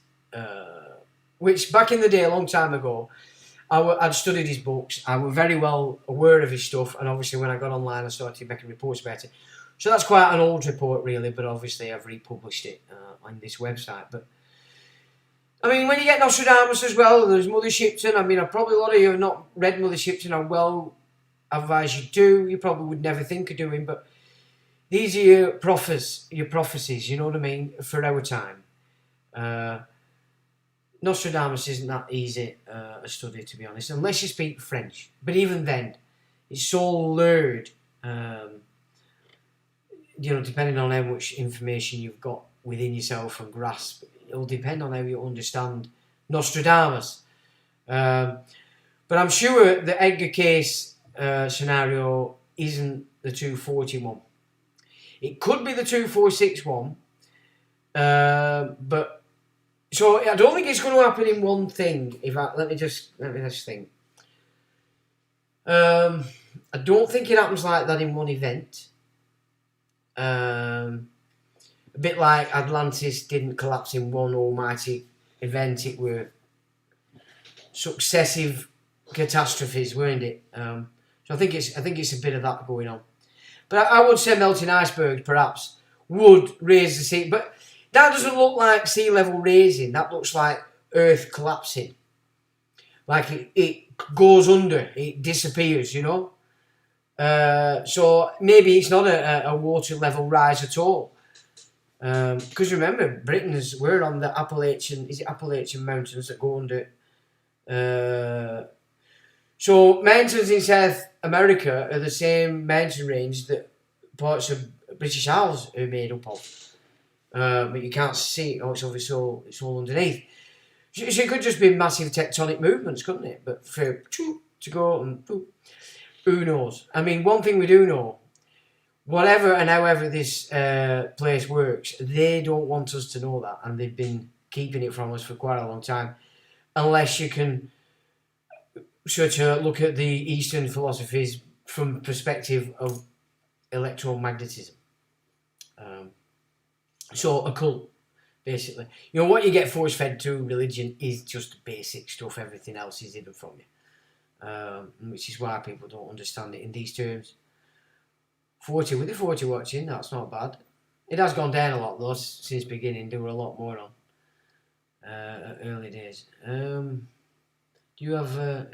which back in the day, a long time ago, I'd studied his books. I was very well aware of his stuff, and obviously when I got online, I started making reports about it. So that's quite an old report, really, but obviously I've republished it on this website. But I mean, when you get Nostradamus as well, there's Mother Shipton. I mean, probably a lot of you have not read Mother Shipton. I well advise you do. You probably would never think of doing, but these are your prophecies, you know what I mean, for our time. Nostradamus isn't that easy a study, to be honest, unless you speak French. But even then, it's so lurid, depending on how much information you've got within yourself and grasp. It'll depend on how you understand Nostradamus. But I'm sure the Edgar Cayce scenario isn't the 241. It could be the 2461, but so I don't think it's going to happen in one thing. Let me just think. I don't think it happens like that in one event. A bit like Atlantis didn't collapse in one almighty event. It were successive catastrophes, weren't it? So I think it's a bit of that going on. But I would say melting icebergs perhaps would raise the sea. But that doesn't look like sea level raising. That looks like Earth collapsing. Like it goes under. It disappears, you know. So maybe it's not a water level rise at all. Because remember, we're on the Appalachian Mountains that go under. So mountains in South America are the same mountain range that parts of British Isles are made up of. But you can't see it. It's obviously it's all underneath. So it could just be massive tectonic movements, couldn't it? But for to go and who knows? I mean, one thing we do know, whatever and however this place works, they don't want us to know that, and they've been keeping it from us for quite a long time. Unless you can sort of look at the Eastern philosophies from perspective of electromagnetism. So occult, basically. You know, what you get force-fed to religion is just basic stuff. Everything else is hidden from you. Which is why people don't understand it in these terms. 40, with the 40 watching, that's not bad. It has gone down a lot though, since beginning. There were a lot more on early days. Do you have...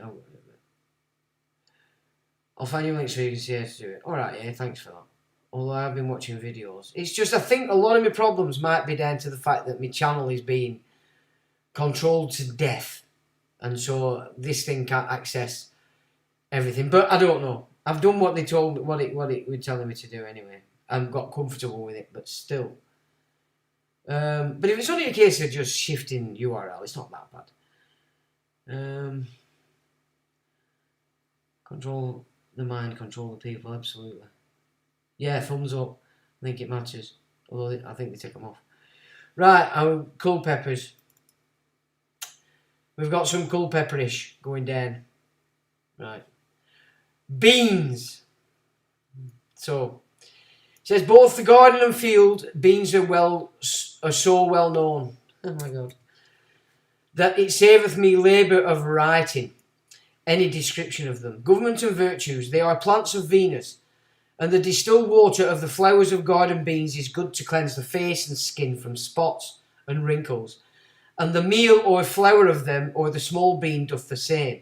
I'll find you a link so you can see how to do it. Alright, yeah, thanks for that. Although I've been watching videos. It's just, I think a lot of my problems might be down to the fact that my channel is being controlled to death. And so this thing can't access everything. But I don't know. I've done what they told me, what it were telling me to do anyway. I've got comfortable with it, but still. But if it's only a case of just shifting URL, it's not that bad. Control the mind, control the people, absolutely. Yeah, thumbs up. I think it matches. Although I think they take them off. Right, our Culpeppers. We've got some Culpepperish going down. Right. Beans. So, it says both the garden and field, beans are so well known. Oh my God. That it saveth me labour of writing any description of them. Government and virtues, they are plants of Venus, and the distilled water of the flowers of garden beans is good to cleanse the face and skin from spots and wrinkles, and the meal or flour of them or the small bean doth the same.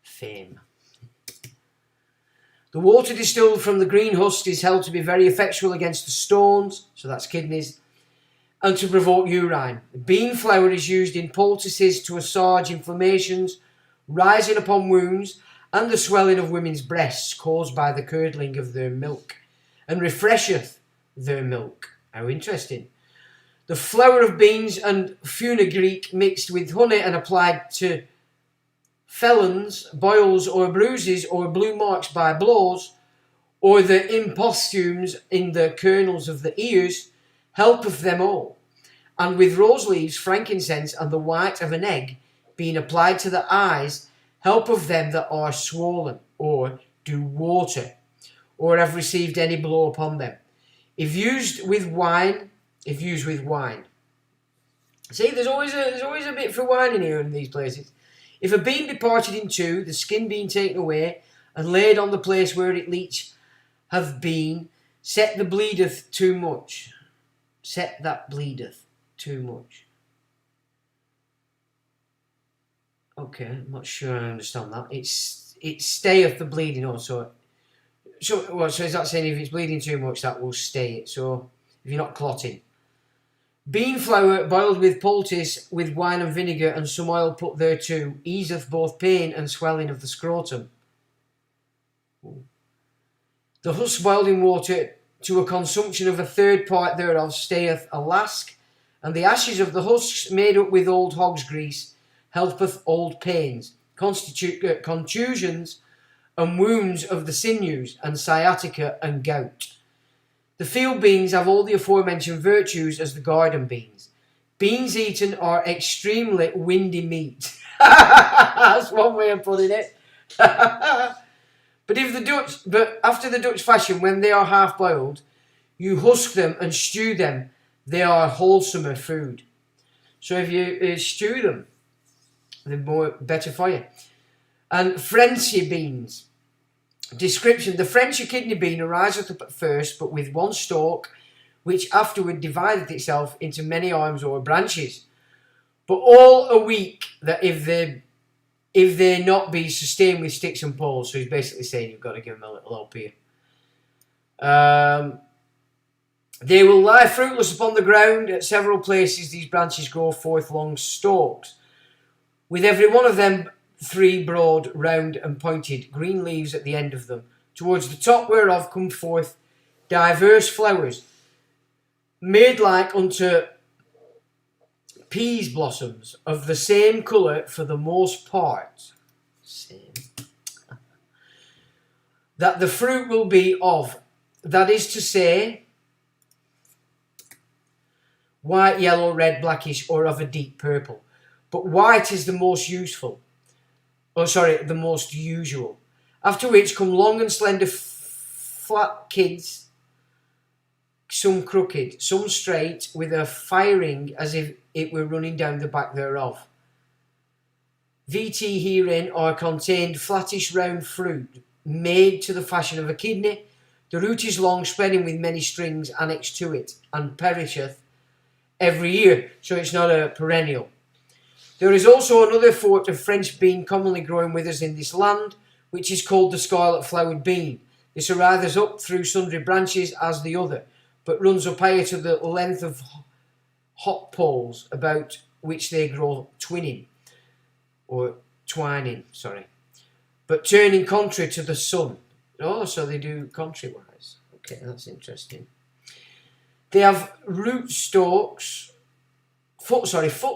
Fame. The water distilled from the green husk is held to be very effectual against the stones, so that's kidneys, and to provoke urine. The bean flour is used in poultices to assuage inflammations, rising upon wounds, and the swelling of women's breasts caused by the curdling of their milk, and refresheth their milk. How interesting. The flour of beans and fenugreek mixed with honey and applied to felons, boils or bruises or blue marks by blows, or the impostumes in the kernels of the ears, helpeth them all. And with rose leaves, frankincense, and the white of an egg being applied to the eyes, help of them that are swollen, or do water, or have received any blow upon them. If used with wine. See, there's always a bit for wine in here in these places. If a beam be parted in two, the skin being taken away, and laid on the place where it leech have been, set that bleedeth too much. Okay, I'm not sure I understand that. It stayeth the bleeding also. So is that saying if it's bleeding too much, that will stay it? So if you're not clotting. Bean flour boiled with poultice, with wine and vinegar, and some oil put thereto, easeth both pain and swelling of the scrotum. The husk boiled in water to a consumption of a third part thereof stayeth a lask, and the ashes of the husks made up with old hog's grease helpeth old pains, contusions and wounds of the sinews, and sciatica and gout. The field beans have all the aforementioned virtues as the garden beans. Beans eaten are extremely windy meat. That's one way of putting it. But after the Dutch fashion, when they are half boiled, you husk them and stew them. They are wholesomer food. So if you stew them, they're better for you. And Frenchy beans. Description: the Frenchy kidney bean ariseth up at first, but with one stalk, which afterward divideth itself into many arms or branches. But all are weak, that if they not be sustained with sticks and poles. So he's basically saying you've got to give them a little help here. They will lie fruitless upon the ground. At several places these branches grow forth long stalks, with every one of them 3 broad, round and pointed, green leaves at the end of them, towards the top whereof come forth diverse flowers, made like unto peas blossoms, of the same colour for the most part, that the fruit will be of, that is to say, white, yellow, red, blackish, or of a deep purple. But white is the most useful. The most usual. After which come long and slender flat kids, some crooked, some straight, with a firing as if it were running down the back thereof. VT herein are contained flattish round fruit, made to the fashion of a kidney. The root is long, spreading with many strings annexed to it, and perisheth every year, so it's not a perennial. There is also another sort of French bean commonly growing with us in this land, which is called the scarlet flowered bean. This arises up through sundry branches as the other, but runs up higher to the length of hop poles, about which they grow twining, but turning contrary to the sun. Oh, so they do contrary-wise. Okay, that's interesting. They have foot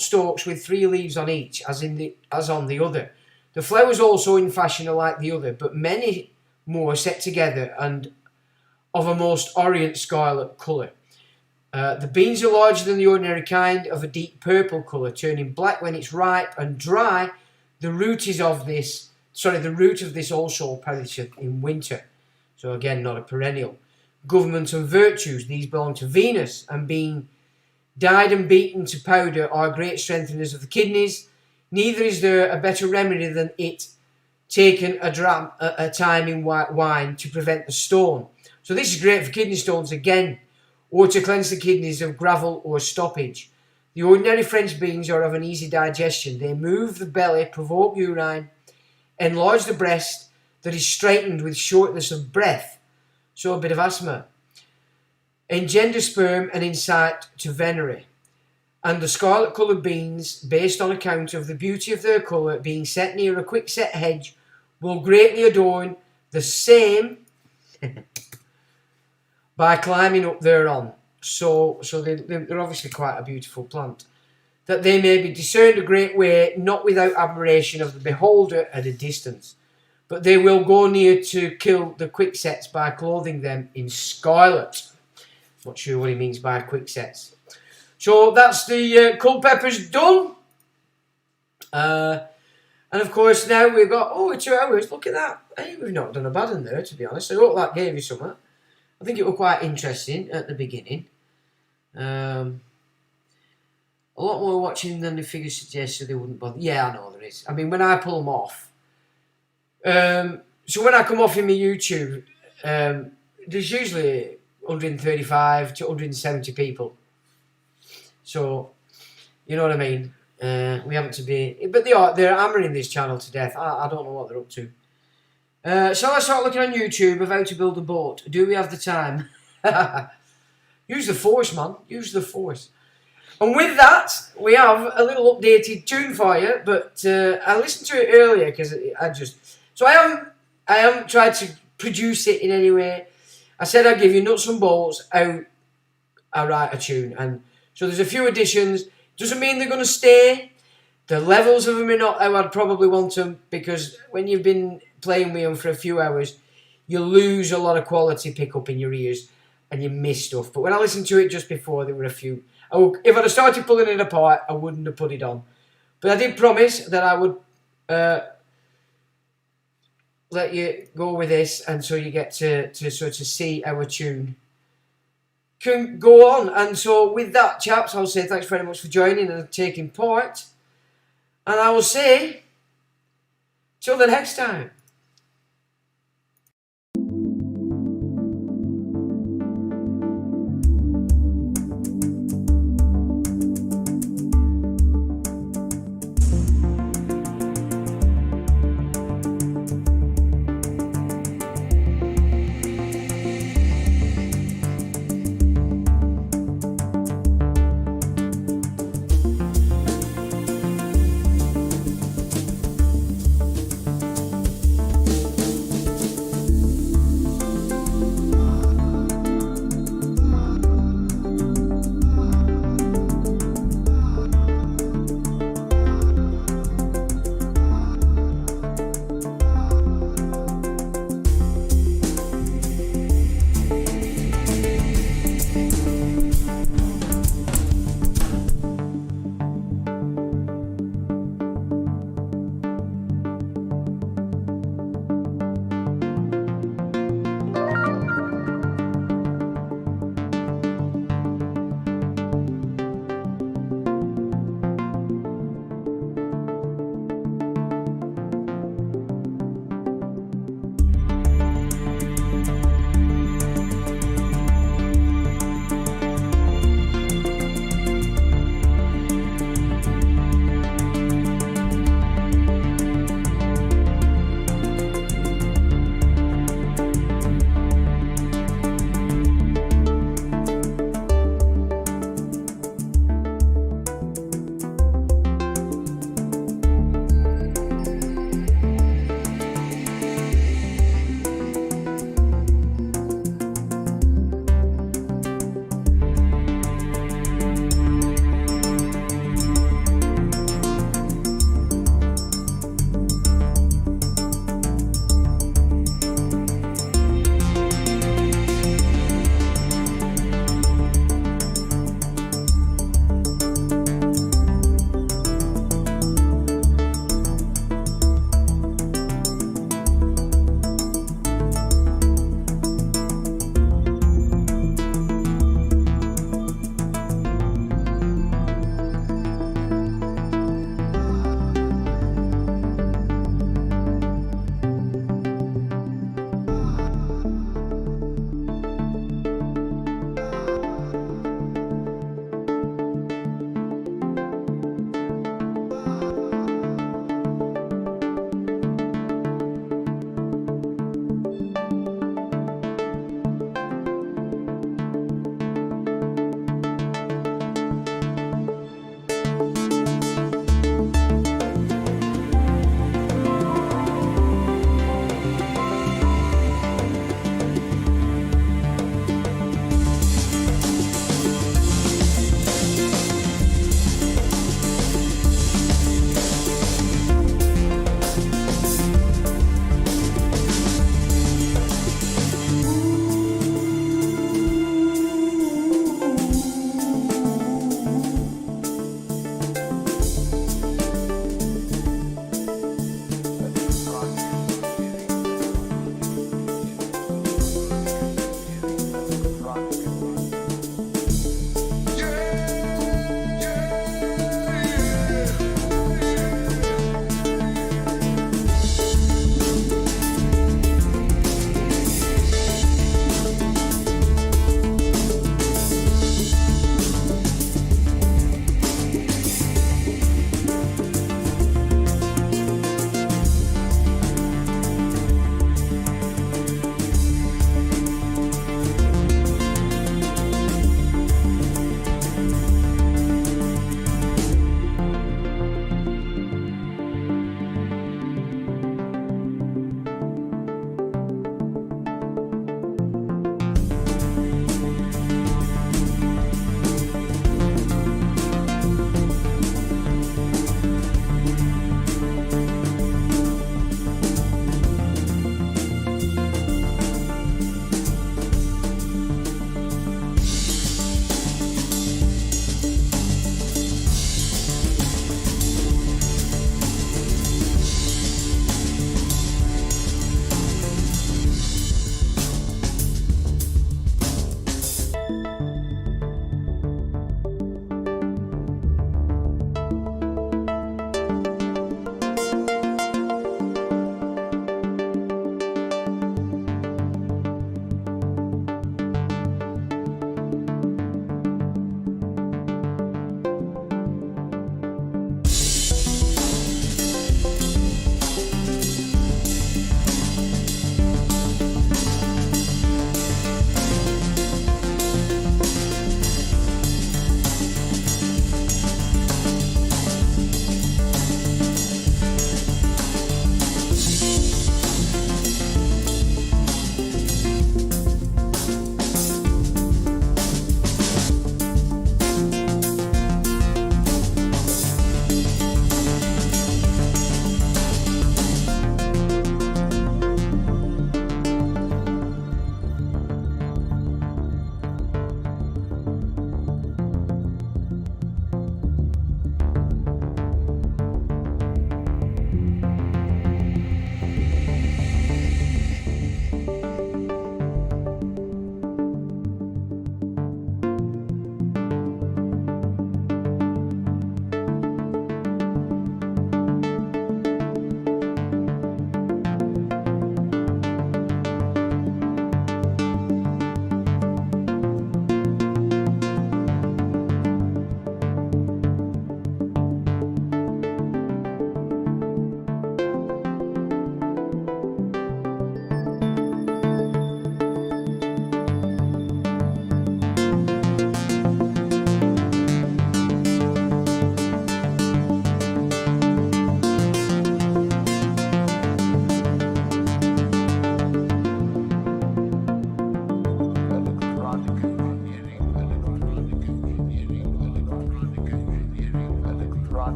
stalks with 3 leaves on each, as on the other. The flowers also in fashion are like the other, but many more set together and of a most orient scarlet colour. The beans are larger than the ordinary kind, of a deep purple colour, turning black when it's ripe and dry. The root of this also perisheth in winter. So again, not a perennial. Government and virtues, these belong to Venus, and being dyed and beaten to powder are great strengtheners of the kidneys. Neither is there a better remedy than it, taken a dram at a time in white wine to prevent the stone. So this is great for kidney stones again, or to cleanse the kidneys of gravel or stoppage. The ordinary French beans are of an easy digestion. They move the belly, provoke urine, enlarge the breast that is straightened with shortness of breath, so a bit of asthma, engender sperm and incite to venery. And the scarlet coloured beans, based on account of the beauty of their colour, being set near a quickset hedge, will greatly adorn the same by climbing up thereon. So they're obviously quite a beautiful plant. That they may be discerned a great way, not without admiration of the beholder at a distance. But they will go near to kill the quicksets by clothing them in scarlet. Not sure what he means by quicksets. So that's the Culpeppers done. And of course now we've got 2 hours. Look at that. Hey, we've not done a bad one there, to be honest. I hope that gave you something. I think it was quite interesting at the beginning. A lot more watching than the figures suggest, so they wouldn't bother. Yeah, I know there is. I mean, when I pull them off, so when I come off in my YouTube, there's usually 135 to 170 people. So, you know what I mean? We happen to be, but they're hammering this channel to death. I don't know what they're up to. So let's start looking on YouTube of how to build a boat. Do we have the time? Use the force, man. Use the force. And with that, we have a little updated tune for you. But I listened to it earlier because I haven't tried to produce it in any way. I said I'd give you nuts and bolts how I write a tune, and so there's a few additions. Doesn't mean they're going to stay. The levels of them are not how I'd probably want them, because when you've been playing with them for a few hours, you lose a lot of quality pickup in your ears and you miss stuff. But when I listened to it just before, there were a few. If I'd have started pulling it apart, I wouldn't have put it on. But I did promise that I would let you go with this, and so you get to sort of see how a tune can go on. And so with that, chaps, I'll say thanks very much for joining and taking part. And I will say, till the next time.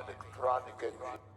Electronic